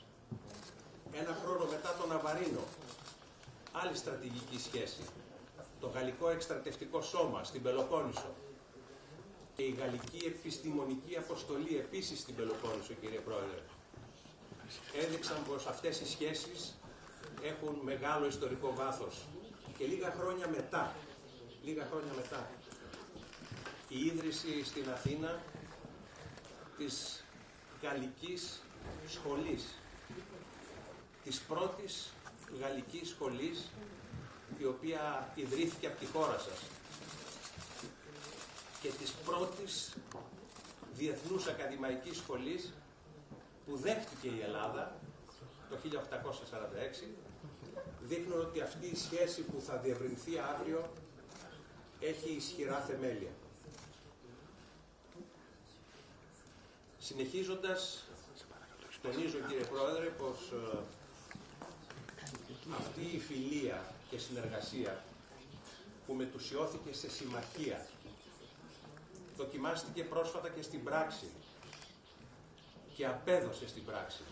Speaker 5: 1 χρόνο μετά τον Ναβαρίνο, άλλη στρατηγική σχέση, το Γαλλικό Εκστρατευτικό Σώμα στην Πελοπόννησο και η Γαλλική Επιστημονική Αποστολή επίσης στην Πελοπόννησο, κύριε Πρόεδρε, έδειξαν πως αυτές οι σχέσεις έχουν μεγάλο ιστορικό βάθος. Και λίγα χρόνια μετά, η ίδρυση στην Αθήνα της Γαλλικής Σχολής, της πρώτης Γαλλικής Σχολής, η οποία ιδρύθηκε από τη χώρα σας, και της πρώτης Διεθνούς Ακαδημαϊκής Σχολής που δέχτηκε η Ελλάδα το 1846, δείχνουν ότι αυτή η σχέση που θα διευρυνθεί αύριο έχει ισχυρά θεμέλια. Συνεχίζοντας, τονίζω, κύριε Πρόεδρε, πως αυτή η φιλία και συνεργασία που μετουσιώθηκε σε συμμαχία δοκιμάστηκε πρόσφατα και στην πράξη και απέδωσε στην πράξη,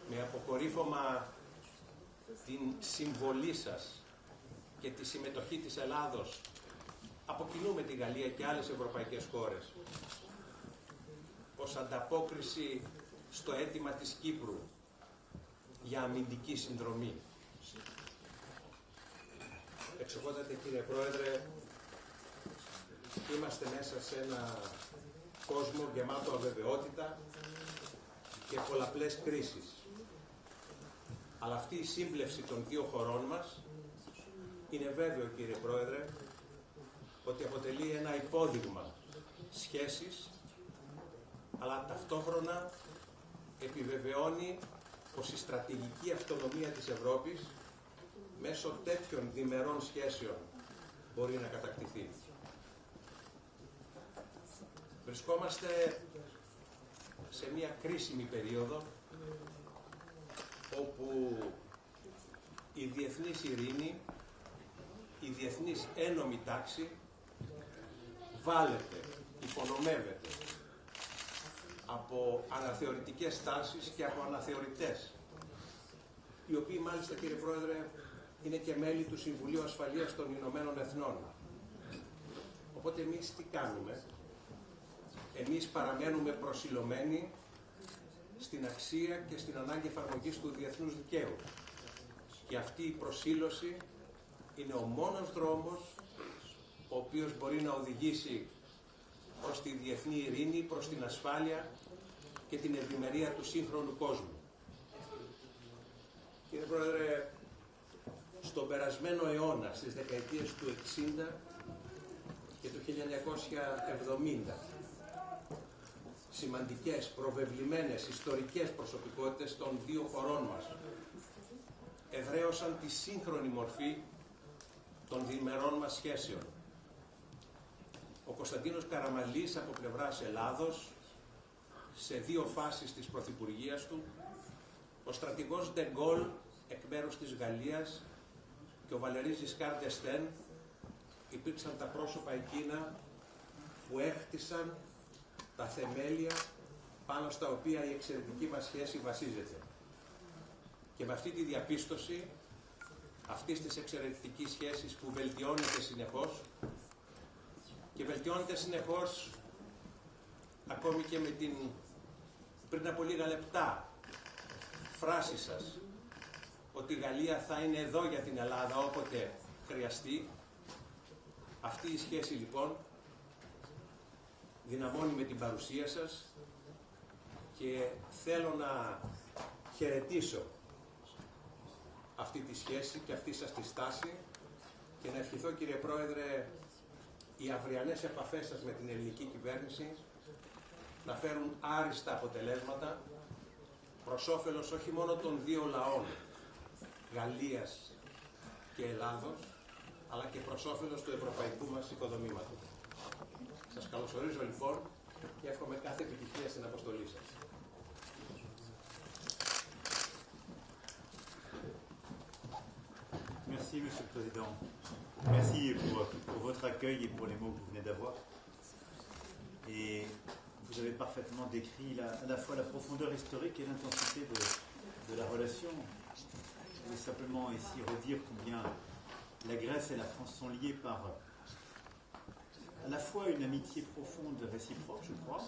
Speaker 5: με αποκορύφωμα την συμβολή σας και τη συμμετοχή της Ελλάδος από κοινού με τη Γαλλία και άλλες ευρωπαϊκές χώρες ως ανταπόκριση στο αίτημα της Κύπρου για αμυντική συνδρομή. Εξοχότατε, κύριε Πρόεδρε, είμαστε μέσα σε ένα κόσμο γεμάτο αβεβαιότητα και πολλαπλές κρίσεις. Αλλά αυτή η σύμπλευση των δύο χωρών μας είναι βέβαιο, κύριε Πρόεδρε, ότι αποτελεί ένα υπόδειγμα σχέσης, αλλά ταυτόχρονα επιβεβαιώνει πως η στρατηγική αυτονομία της Ευρώπης μέσω τέτοιων διμερών σχέσεων μπορεί να κατακτηθεί. Βρισκόμαστε σε μια κρίσιμη περίοδο όπου η διεθνής ειρήνη, η διεθνής ένομη τάξη βάλεται, υπονομεύεται από αναθεωρητικές τάσεις και από αναθεωρητές, οι οποίοι μάλιστα, κύριε Πρόεδρε, είναι και μέλη του Συμβουλίου Ασφαλείας των Ηνωμένων Εθνών. Οπότε εμείς τι κάνουμε? Εμείς παραμένουμε προσιλωμένοι στην αξία και στην ανάγκη εφαρμογής του διεθνούς δικαίου. Και αυτή η προσήλωση είναι ο μόνος δρόμος ο οποίος μπορεί να οδηγήσει προς τη διεθνή ειρήνη, προς την ασφάλεια και την ευημερία του σύγχρονου κόσμου. Κύριε Πρόεδρε, στον περασμένο αιώνα, στις δεκαετίες του 60 και του 1970, σημαντικές, προβεβλημένες, ιστορικές προσωπικότητες των δύο χωρών μας εδραίωσαν τη σύγχρονη μορφή των διμερών μας σχέσεων. Ο Κωνσταντίνος Καραμανλής από πλευράς Ελλάδος, σε δύο φάσεις της πρωθυπουργίας του, ο στρατηγός Ντε Γκόλ εκ μέρους της Γαλλίας και ο Βαλερί Ζισκάρ ντ'Εστέν υπήρξαν τα πρόσωπα εκείνα που έχτισαν τα θεμέλια πάνω στα οποία η εξαιρετική μας σχέση βασίζεται. Και με αυτή τη διαπίστωση αυτής της εξαιρετικής σχέσης που βελτιώνεται συνεχώς και βελτιώνεται συνεχώς ακόμη και με την πριν από λίγα λεπτά φράση σας ότι η Γαλλία θα είναι εδώ για την Ελλάδα όποτε χρειαστεί. Αυτή η σχέση λοιπόν δυναμώνει με την παρουσία σας και θέλω να χαιρετήσω αυτή τη σχέση και αυτή σας τη στάση και να ευχηθώ, κύριε Πρόεδρε, οι αυριανές επαφές σας με την ελληνική κυβέρνηση να φέρουν άριστα αποτελέσματα προς όφελος όχι μόνο των δύο λαών, Γαλλίας και Ελλάδος, αλλά και προς όφελος του ευρωπαϊκού μας οικοδομήματος. Σας καλωσορίζω λοιπόν και εύχομαι κάθε επιτυχία στην αποστολή σας.
Speaker 3: Merci, Monsieur le Président. Merci pour votre accueil et pour les mots que vous venez d'avoir. Et vous avez parfaitement décrit à la fois la profondeur historique et l'intensité de la relation. Je voulais simplement ici redire combien la Grèce et la France sont liées par à la fois une amitié profonde réciproque, je crois.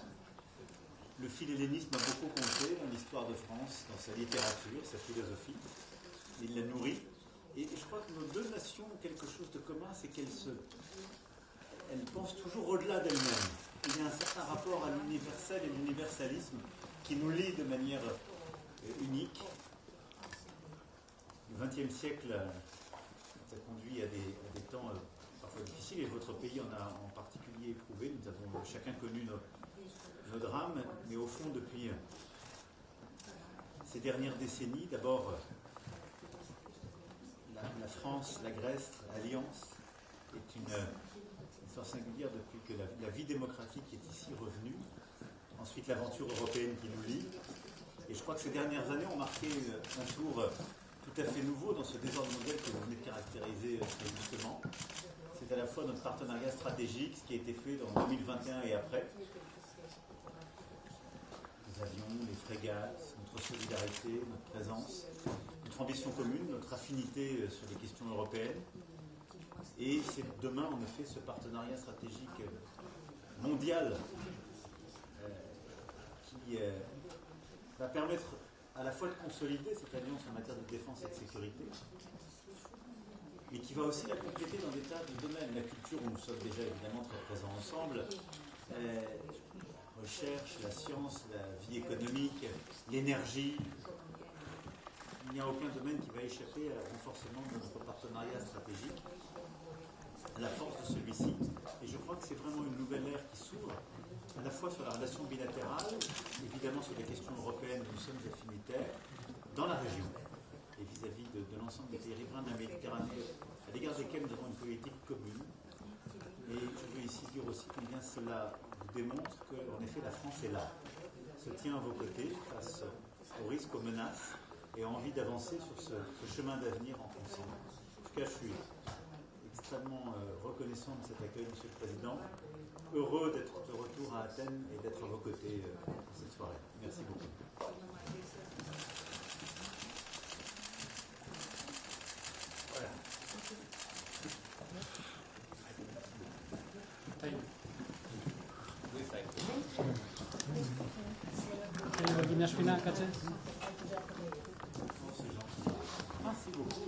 Speaker 3: Le philhellénisme a beaucoup compté dans l'histoire de France, dans sa littérature, sa philosophie. Il la nourrit. Et je crois que nos deux nations ont quelque chose de commun, c'est qu'elles pensent toujours au-delà d'elles-mêmes. Il y a un certain rapport à l'universel et l'universalisme qui nous lie de manière unique. Le XXe siècle a conduit à des temps parfois difficiles, et votre pays en a en particulier éprouvé. Nous avons chacun connu nos drames, mais au fond, depuis ces dernières décennies, d'abord la France, la Grèce, l'Alliance est une histoire singulière depuis que la vie démocratique est ici revenue. Ensuite, l'aventure européenne qui nous lie. Et je crois que ces dernières années ont marqué un tour tout à fait nouveau dans ce désordre mondial que vous venez de caractériser très justement. C'est à la fois notre partenariat stratégique, ce qui a été fait dans 2021 et après. Les avions, les frégates, notre solidarité, notre présence, notre ambition commune, notre affinité sur les questions européennes. Et c'est demain, en effet, ce partenariat stratégique mondial qui va permettre à la fois de consolider cette alliance en matière de défense et de sécurité, mais qui va aussi la compléter dans des tas de domaines. La culture, où nous sommes déjà évidemment très présents ensemble, recherche, la science, la vie économique, l'énergie. Il n'y a aucun domaine qui va échapper au renforcement de notre partenariat stratégique, à la force de celui-ci. Et je crois que c'est vraiment une nouvelle ère qui s'ouvre, à la fois sur la relation bilatérale, évidemment sur les questions européennes où nous sommes affinitaires, dans la région, et vis-à-vis de l'ensemble des pays riverains de la Méditerranée, à l'égard desquels nous avons une politique commune. Et je veux ici dire aussi combien cela vous démontre que, en effet, la France est là, se tient à vos côtés face aux risques, aux menaces, et a envie d'avancer sur ce chemin d'avenir ensemble. En tout cas, je suis extrêmement reconnaissant de cet accueil, Monsieur le Président. Heureux d'être de retour à Athènes et d'être à vos côtés pour cette soirée. Merci beaucoup. Voilà. Merci beaucoup.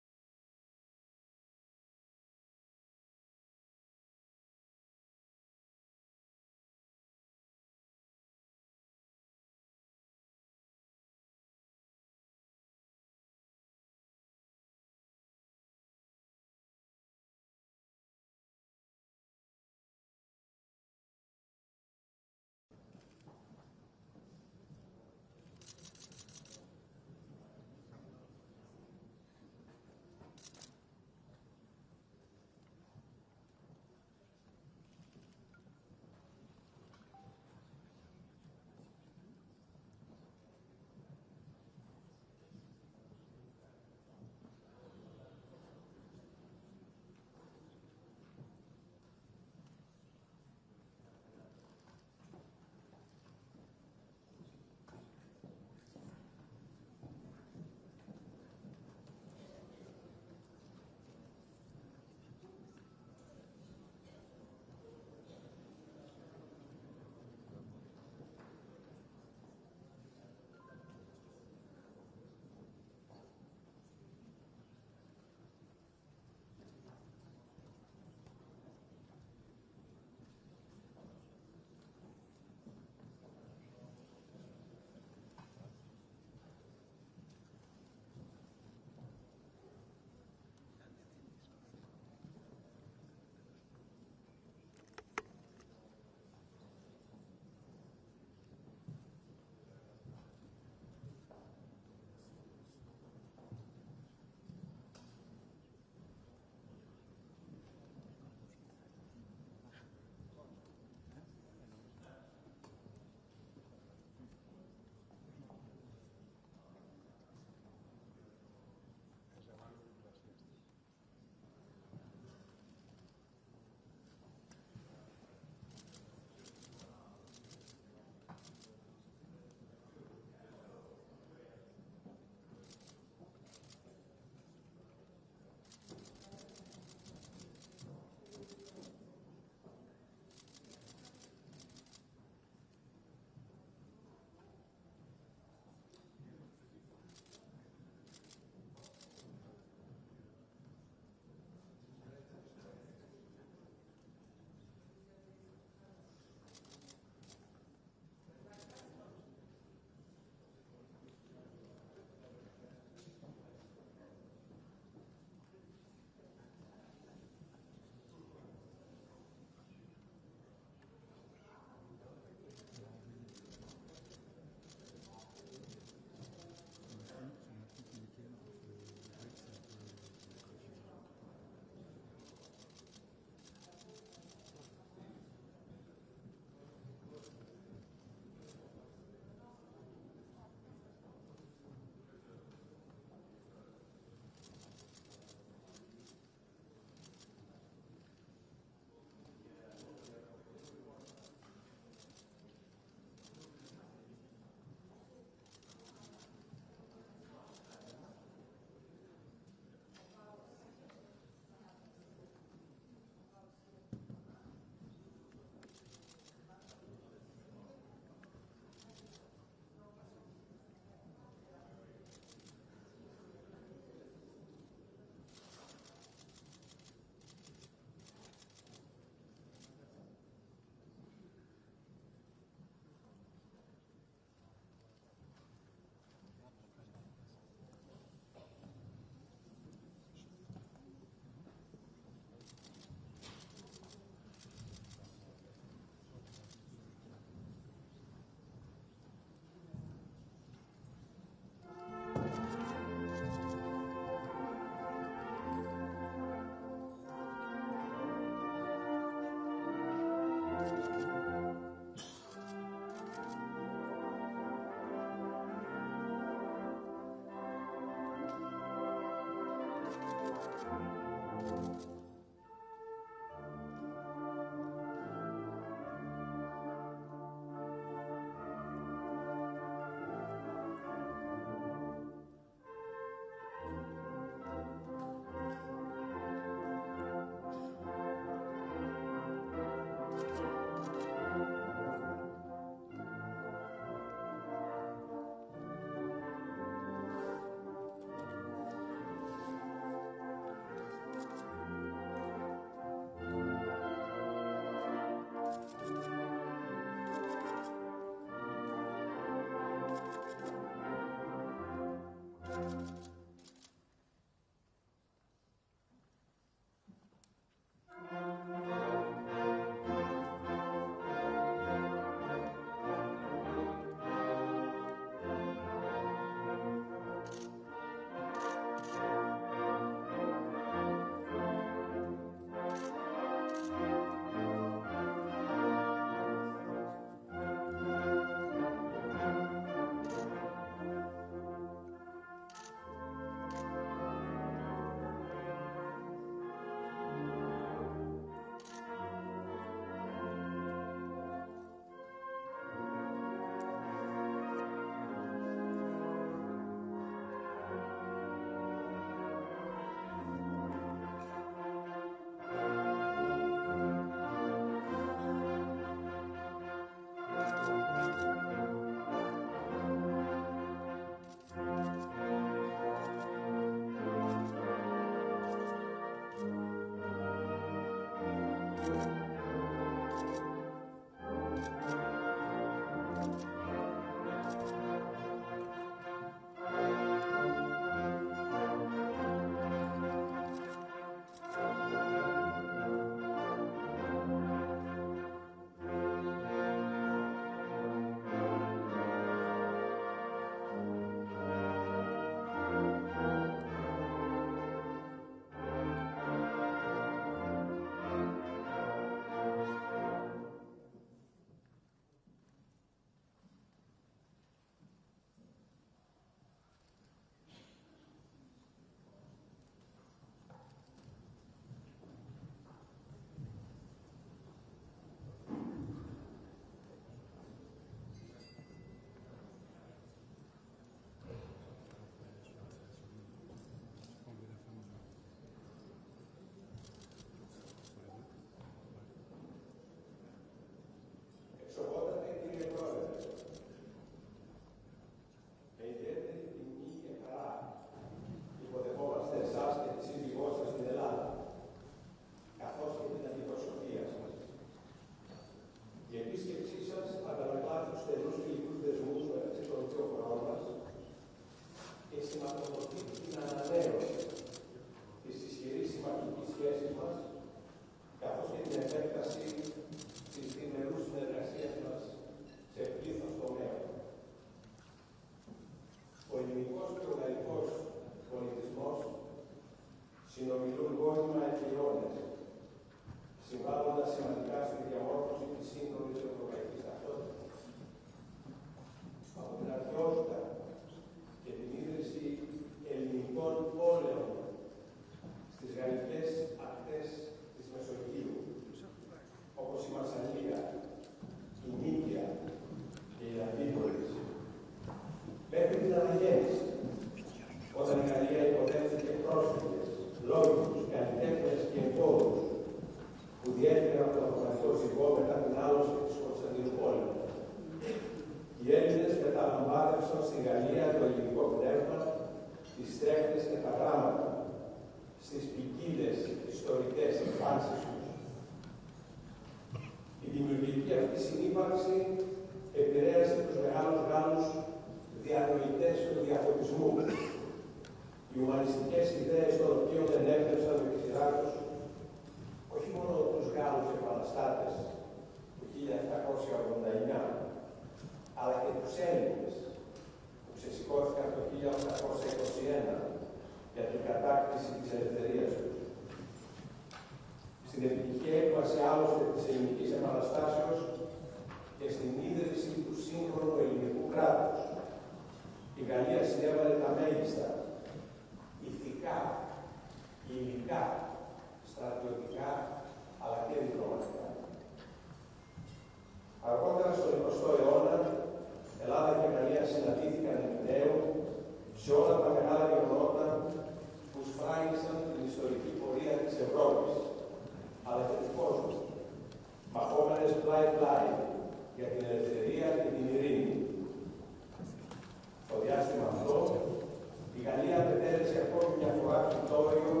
Speaker 5: προφητόριο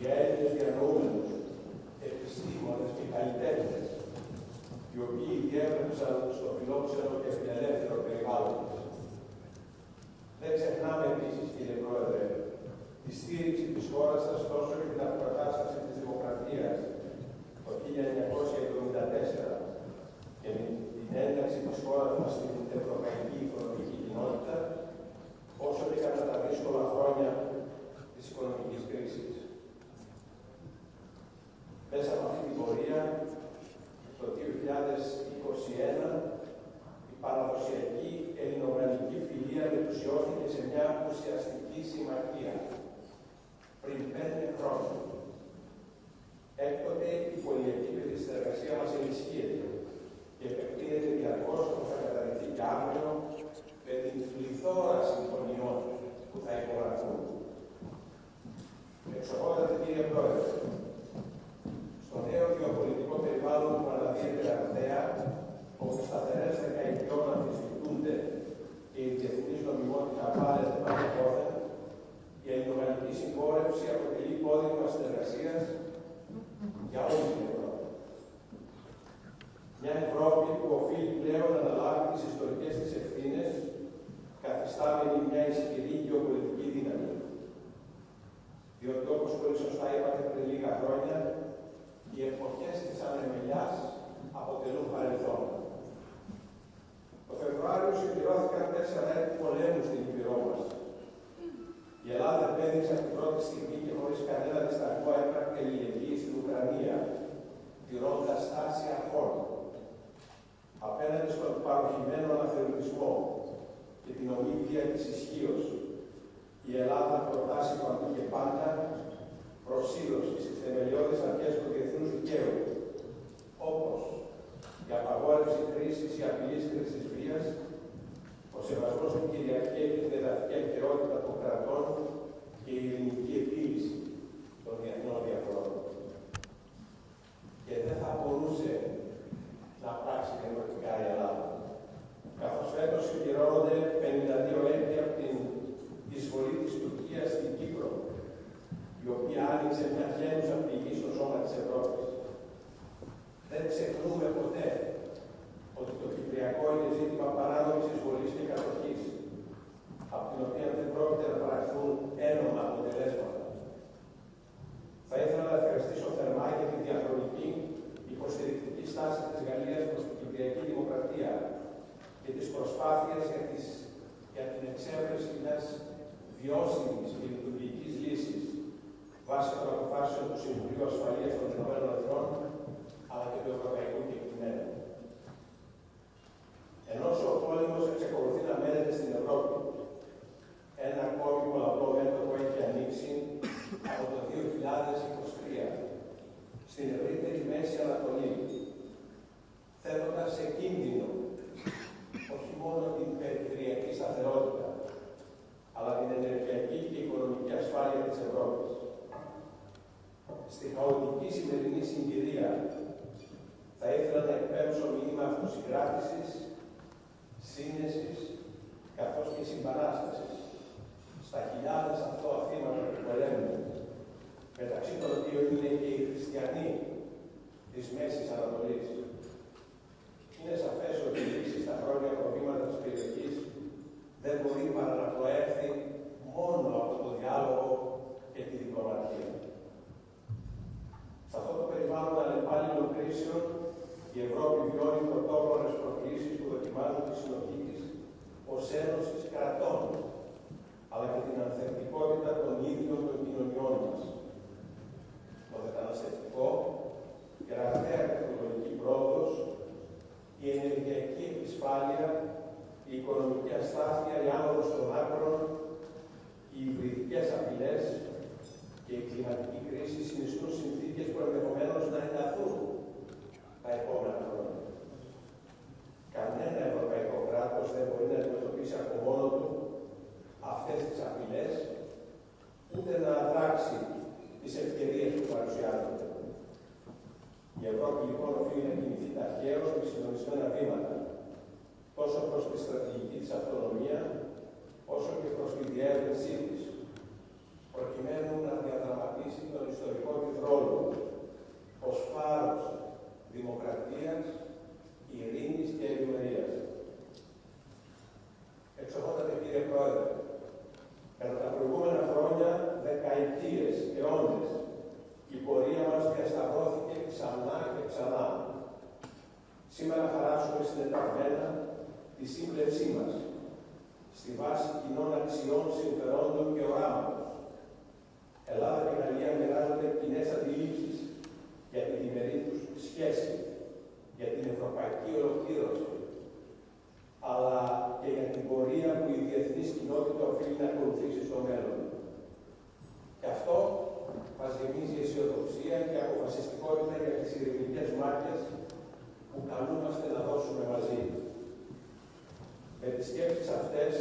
Speaker 5: για Έλληνες διανοούμενους, επιστήμονες και καλλιτέχνες, οι οποίοι διέπρεψαν στο φιλόξενο και φιλελεύθερο περιβάλλον. Δεν ξεχνάμε επίσης, κύριε Πρόεδρε, τη στήριξη της χώρας σας τόσο και την αποκατάσταση της δημοκρατίας το 1974 και την ένταξη της χώρας μας στην Ευρωπαϊκή Οικονομική Κοινότητα, όσο και κατά τα δύσκολα χρόνια της οικονομικής κρίσης. Μέσα από αυτή την πορεία, το 2021, η παραδοσιακή ελληνογαλλική φιλία μετουσιώθηκε σε μια ουσιαστική συμμαχία πριν 5 χρόνια. Έκτοτε η πολυεπίπεδη συνεργασία μας ενισχύεται και επεκτείνεται διαρκώς, όπως θα καταδειχθεί και αύριο, με την πληθώρα συμφωνιών που θα υπογραφούν. Εξοχότατε, κύριε Πρόεδρε, στο νέο γεωπολιτικό περιβάλλον που αναδύεται ραγδαία, όπου σταθερές δεκαετιών αμφισβητούνται και η διεθνής νομιμότητα βάλεται πάνω πόδεν, η ελληνογαλλική συμπόρευση αποτελεί υπόδειγμα συνεργασίας για όλη την Ευρώπη. Μια Ευρώπη που οφείλει πλέον να αναλάβει τις ιστορικές της ευθύνες, καθιστάμενη μια ισχυρή γεωπολιτική δύναμη. Διότι, όπως πολύ σωστά είπατε πριν λίγα χρόνια, οι εποχές της ανεμελιάς αποτελούν παρελθόν. Το Φεβρουάριο συμπληρώθηκαν 4 έτη πολέμου στην Ήπειρό μας. Η Ελλάδα επέδειξε από την πρώτη στιγμή και χωρίς κανένα δισταγμό έπρακε αλληλεγγύη στην Ουκρανία, τηρώντας στάση αρχών. Απέναντι στον παροχημένο αναθεωρητισμό και την ομοίβια της ισχύως, η Ελλάδα προτάσει παντού και πάντα προσήλωση στις θεμελιώδεις αρχές του διεθνούς δικαίου, όπως η απαγόρευση χρήσης ή απειλής χρήσης βίας, ο σεβασμός στην κυριαρχία και την εδαφική ακεραιότητα των κρατών και η ειρηνική επίλυση των διεθνών διαφορών. Και δεν θα μπορούσε να πράξει διαφορετικά η Ελλάδα. Καθώς φέτος συμπληρώνονται 52 έτη από την εισβολή της Τουρκίας στην Κύπρο, η οποία άνοιξε μια γένουσα πηγή στο σώμα της Ευρώπης. Δεν ξεχνούμε ποτέ ότι το Κυπριακό είναι ζήτημα παράνομης εισβολής και κατοχής, από την οποία δεν πρόκειται να παραχθούν ένομα αποτελέσματα. Θα ήθελα να ευχαριστήσω θερμά για τη διαχρονική υποστηρικτική στάση της Γαλλίας προς την Κυπριακή Δημοκρατία και τις προσπάθειες για την εξέβρεση μιας βιώσιμης και λειτουργικής λύσης βάσει των αποφάσεων του Συμβουλίου Ασφαλείας των Ηνωμένων Εθνών αλλά και του Ευρωπαϊκού Κεκτημένου. Ενώ ο πόλεμος εξακολουθεί να μένεται στην Ευρώπη, ένα ακόμη πολλαπλό μέτωπο έχει ανοίξει από το 2023 στην ευρύτερη Μέση Ανατολή, θέτοντας σε κίνδυνο όχι μόνο την περιφερειακή σταθερότητα, αλλά την ενεργειακή και οικονομική ασφάλεια της Ευρώπης. Στη χαοτική σημερινή συγκυρία θα ήθελα να εκπέμψω μήνυμα αυτοσυγκράτησης, σύνεσης, καθώς και συμπαράστασης στα χιλιάδες αθώα θύματα του πολέμου, μεταξύ των οποίων είναι και οι χριστιανοί της Μέσης Ανατολής. Είναι σαφές ότι η λύση στα χρόνια προβλήματα της περιοχής δεν μπορεί παρά να προέρθει μόνο από το διάλογο και τη διπλωματία. Σε αυτό το περιβάλλον αλλεπάλληλων κρίσεων, η Ευρώπη βιώνει πρωτόγνωρες προκλήσεις που δοκιμάζουν τη συνοχή της ως ένωσης κρατών, αλλά και την ανθεκτικότητα των ίδιων των κοινωνιών μας. Το μεταναστευτικό, η ραγδαία τεχνολογική πρόοδος, η ενεργειακή επισφάλεια, η οικονομική αστάθεια, η άνοδος των άκρων, οι υβριδικές απειλές και η κλιματική κρίση συνιστούν συνθήκες που ενδεχομένως να ενταθούν τα επόμενα χρόνια. Κανένα ευρωπαϊκό κράτος δεν μπορεί να αντιμετωπίσει από μόνο του αυτές τις απειλές, ούτε να αδράξει τις ευκαιρίες που παρουσιάζονται. Η Ευρώπη λοιπόν οφείλει να κινηθεί ταχαίως με συντονισμένα βήματα, τόσο προς τη στρατηγική της αυτονομία, όσο και προς τη διεύρυνσή της, προκειμένου να διαδραματίσει γεμίζει αισιοδοξία και αποφασιστικότητα για τις ειρηνικές μάχες που καλούμαστε να δώσουμε μαζί. Με τις σκέψεις αυτές,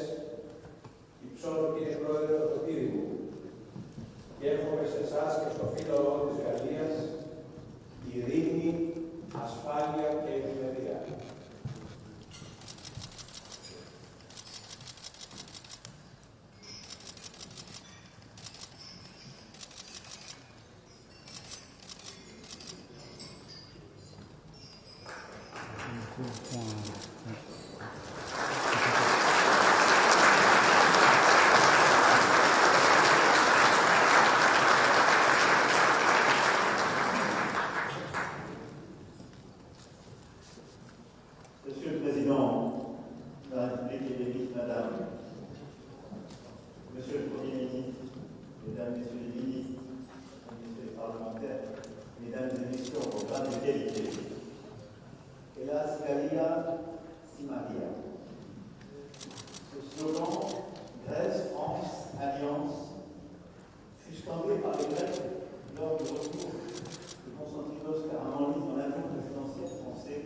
Speaker 5: υψώνω, κύριε Πρόεδρε, το τύρι μου και εύχομαι σε εσάς και στο φίλο λαό της Γαλλίας ειρήνη, ασφάλεια και ευημερία.
Speaker 3: Monsieur le Président de la République et des Madame, Monsieur le Premier ministre, Mesdames, Messieurs les ministres, Messieurs les parlementaires, Mesdames et Messieurs, au programme de qualité. Hélas, Galia, si Maria. Ce slogan, Grèce, France, Alliance, fut scandé par les Grecs lors du retour de Constantinos Karamanlis dans l'avion présidentiel français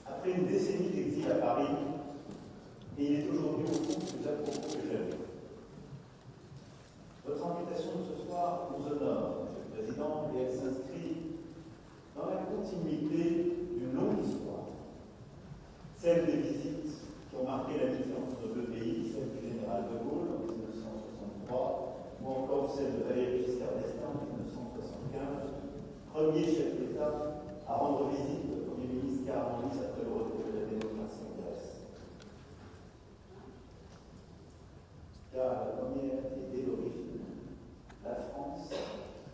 Speaker 3: après une décennie d'exil à Paris, et il est aujourd'hui au fond plus à propos que jamais. Votre invitation de ce soir nous honore, Monsieur le Président, et elle s'inscrit dans la continuité d'une longue histoire, celle des visites qui ont marqué l'amitié entre nos deux pays, celle du général de Gaulle en 1963, ou encore celle de Valéry Giscard d'Estaing en 1975, premier chef d'État à rendre visite au Premier ministre Karamanlis après le retour de la démocratie en Grèce. Car la première idée d'origine, la France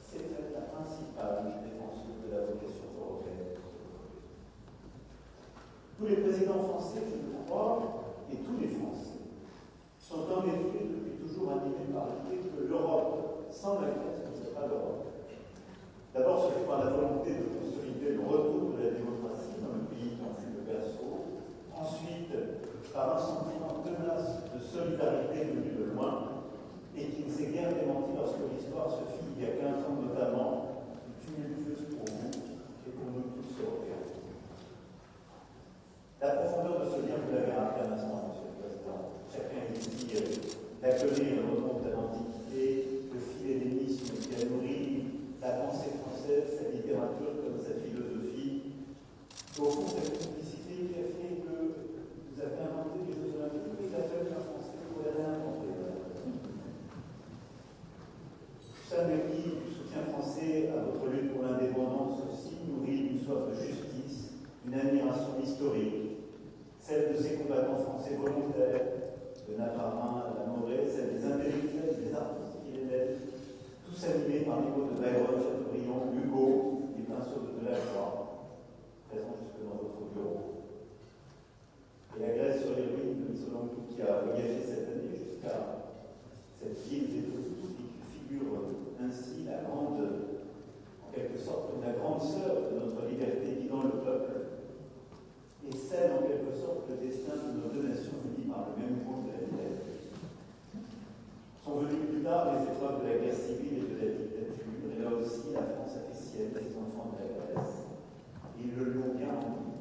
Speaker 3: s'est faite la principale défenseuse de la vocation européenne. Tous les présidents français, je le crois, et tous les Français, sont en effet depuis toujours animés par l'idée que l'Europe, sans la Grèce, ne serait pas l'Europe. D'abord, ce fut par la volonté de consolider le retour de la démocratie dans le pays qui en fut le berceau. Ensuite, par un sentiment tenace de solidarité venu de loin et qui ne s'est guère démenti lorsque l'histoire se fit il y a 15 ans notamment, tumultueuse pour vous et pour nous tous européens. La profondeur de ce lien, vous l'avez rappelé un instant, Monsieur le Président. Chacun ici l'accueillir remonte à l'Antiquité, le fil hellénisme qui a nourri la pensée française, sa littérature comme sa philosophie. Et au fond, cette complicité qui a fait que vous avez inventé les Jeux Olympiques, mais il a fallu un Français pour les réinventer. Ça me dit du soutien français à votre lutte pour l'indépendance aussi, nourrit d'une soif de justice, une admiration historique, celle de ces combattants français volontaires, de Navarin à la Morée, celle des intellectuels, des artistes qui les lèvent, tous animés par les mots de Byron, Chateaubriand, Hugo, les pinceaux de Delacroix, présents jusque dans votre bureau. Et la Grèce sur les ruines de Mitsotakis qui a voyagé cette année jusqu'à cette ville des Toulouse qui figure ainsi la grande, en quelque sorte, la grande sœur de notre liberté guidant le peuple, et celle, en quelque sorte, le destin de nos deux nations unies par le même groupe de la liberté. Sont venues plus tard les épreuves de la guerre civile et de la dictature, et là aussi la France a fait sienne les enfants de la Grèce. Ils le l'ont bien rendu,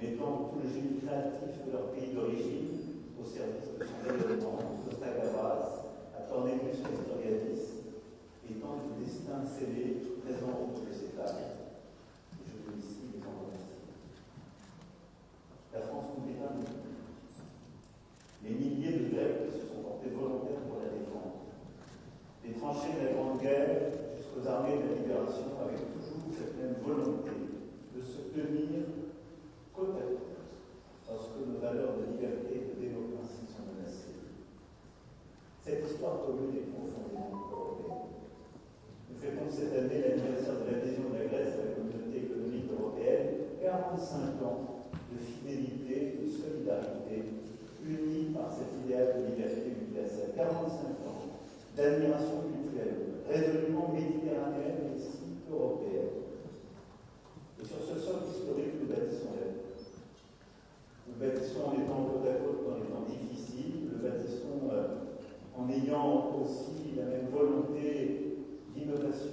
Speaker 3: mettant tout le génie créatif de leur pays d'origine au service de son développement, Costa Gavras, à Cornelius Castoriadis, et tant de destins scellés présents autour de ces tables. Et je veux ici les en remercier. La France n'oublie pas nous. Les milliers de Grecs qui se sont portés volontaires pour la défendre. Des tranchées de la Grande Guerre jusqu'aux armées de la libération avec toujours cette même volonté de se tenir côte à côte lorsque nos valeurs de liberté et de démocratie sont menacées. Cette histoire commune est profondément européenne. Nous fêtons cette année l'anniversaire de l'adhésion de la Grèce à la communauté économique européenne, 45 ans de fidélité, de solidarité, unis par cet idéal de liberté universelle. 45 ans d'admiration mutuelle, résolument méditerranéenne et si européenne. Et sur ce sol historique, nous bâtissons la vie. Nous bâtissons en étant côte à côte dans les temps difficiles, nous bâtissons en ayant aussi la même volonté d'innovation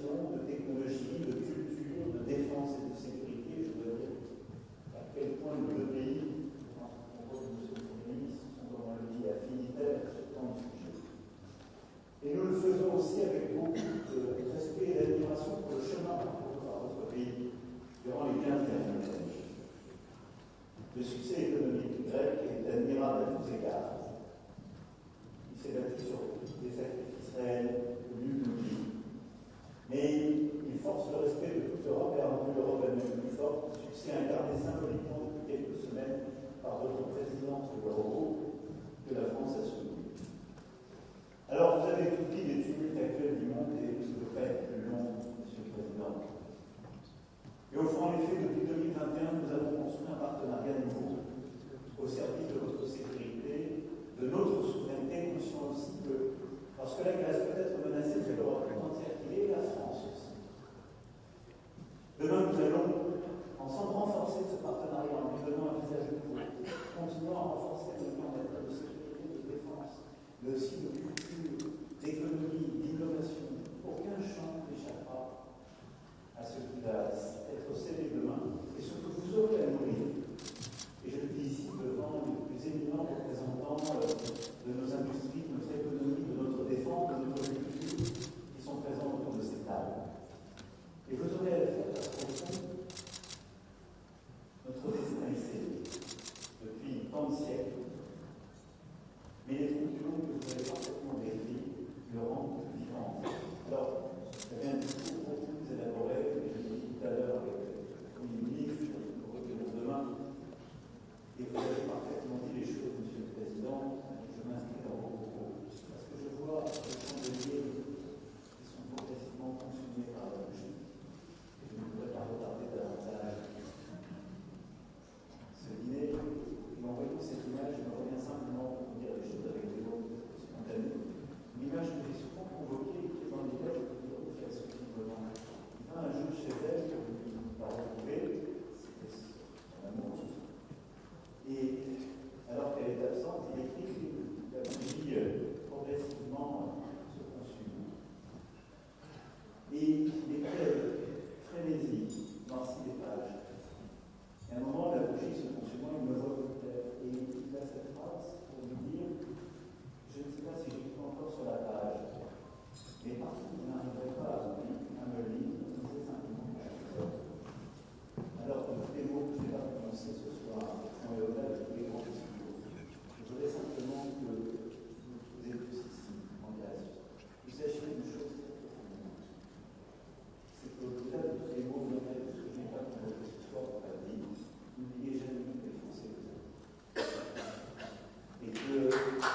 Speaker 4: renforce le respect de toute l'Europe et a rendu l'Europe elle-même plus forte, succès incarné symboliquement depuis quelques semaines par votre présidence de l'Eurogroupe que la France a soutenu. Alors, vous avez tout dit des tumultes actuels du monde et je ne veux pas être plus long, Monsieur le Président. Et au fond, en effet, depuis 2021, nous avons construit un partenariat nouveau au service de votre sécurité, de notre souveraineté, conscient aussi que lorsque la Grèce peut être menacée, c'est l'Europe tout entière qui est, et la France aussi. Demain, nous allons ensemble renforcer ce partenariat en lui donnant un visage nouveau, continuant à renforcer le lien en matière de sécurité et de défense, mais aussi de culture, d'économie, d'innovation. Aucun champ n'échappera à ce qui va être scellé demain et ce que vous aurez à nourrir. Et je le dis ici devant les plus éminents représentants de nos industries, de notre économie, de notre défense, de notre culture, qui sont présents autour de ces tables. Et vous aurez à le faire parce qu'au fond, notre destin est scellé depuis tant de siècles. Mais les troupes du monde que vous avez parfaitement décrits le rendent plus vivant. Alors, j'avais un discours beaucoup plus élaboré, que je l'ai dit tout à l'heure avec le Premier ministre, nous revenons demain. Et vous avez parfaitement dit les choses, Monsieur le Président. Je m'inscris dans vos propos. Parce que je vois les chandeliers qui sont progressivement consumés par la bougie. Et je ne voudrais pas retarder davantage ce dîner. Et en voyant cette image, je me reviens simplement pour dire les choses avec des mots spontanés. Une image que j'ai souvent convoquée et qui est dans les lettres de dire à ceux qui me demandent. Il va un jour chez elle pour la retrouver. C'était son amour. Et alors qu'elle est absente, il écrit que la bougie progressivement se consume. Et il écrit avec frénésie, noircit les pages. Et à un moment, la bougie se consumant, il me voit peut-être. Et il a cette phrase pour lui dire, je ne sais pas si j'écris encore sur la page, mais partout vous n'arriverez pas à me lire, lisez simplement quelque chose. Alors que tous les mots que je n'ai pas prononcés ce soir sont au-delà de tous les grands discours. Je voudrais simplement que vous êtes tous ici, en classe. Vous sachiez une chose très profonde. C'est qu'au-delà de tous les mots, au-delà de ce que je n'ai pas prononcé ce soir, pour pas dire, n'oubliez jamais que les Français vous aiment. Et que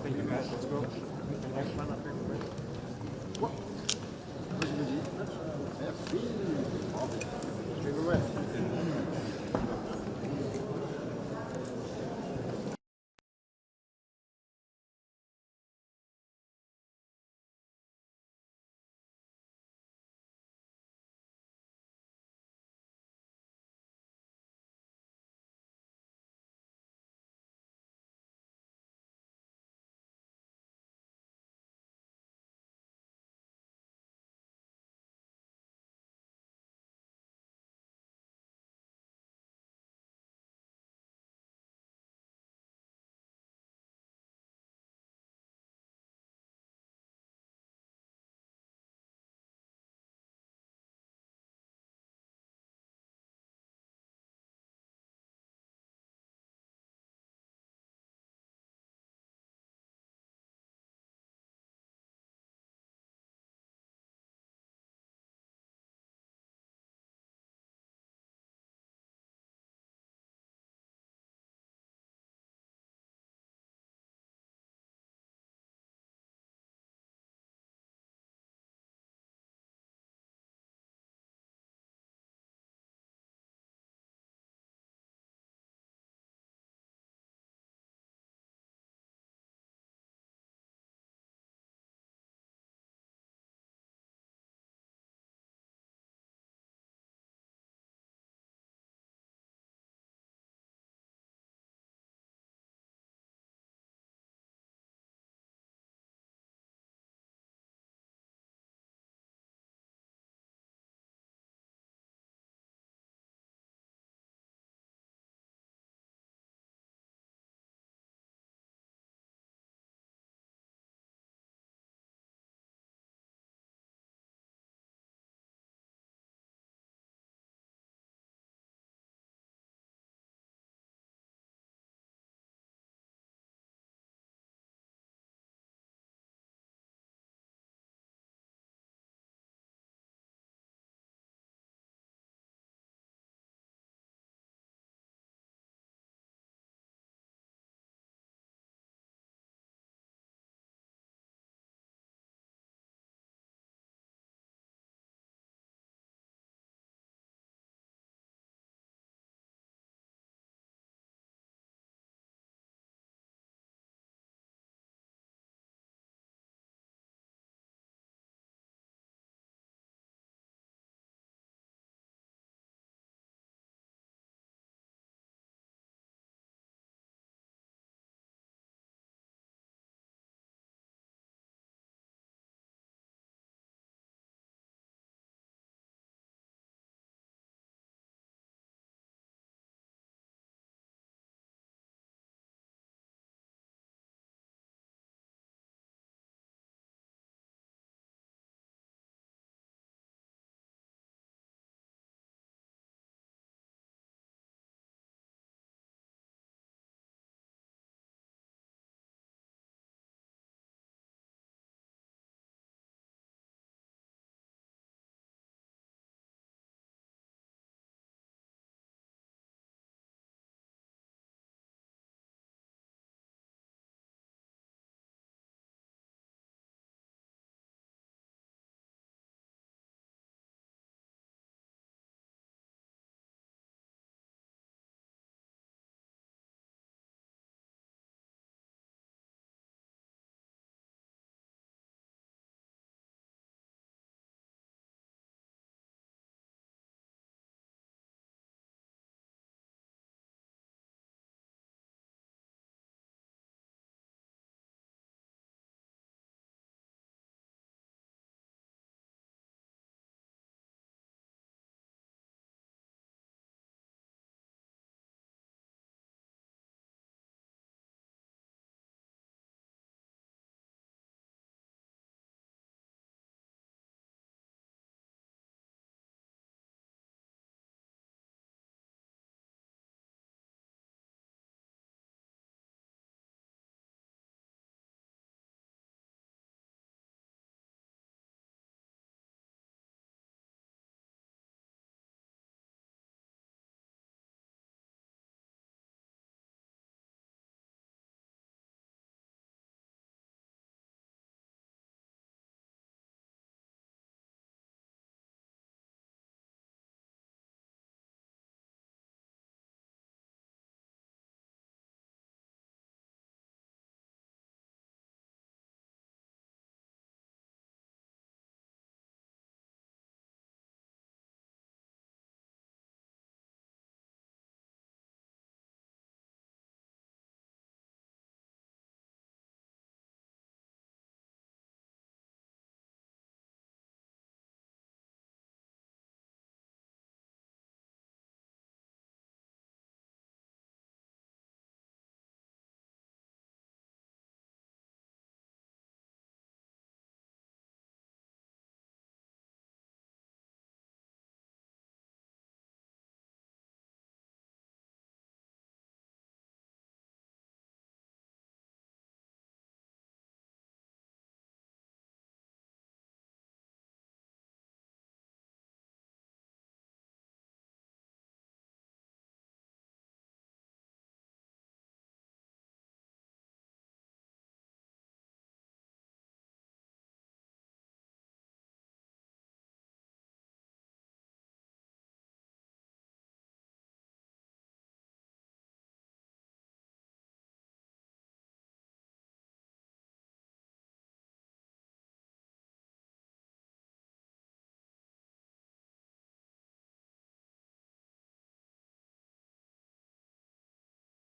Speaker 6: Thank you guys. Let's go. The next one up here.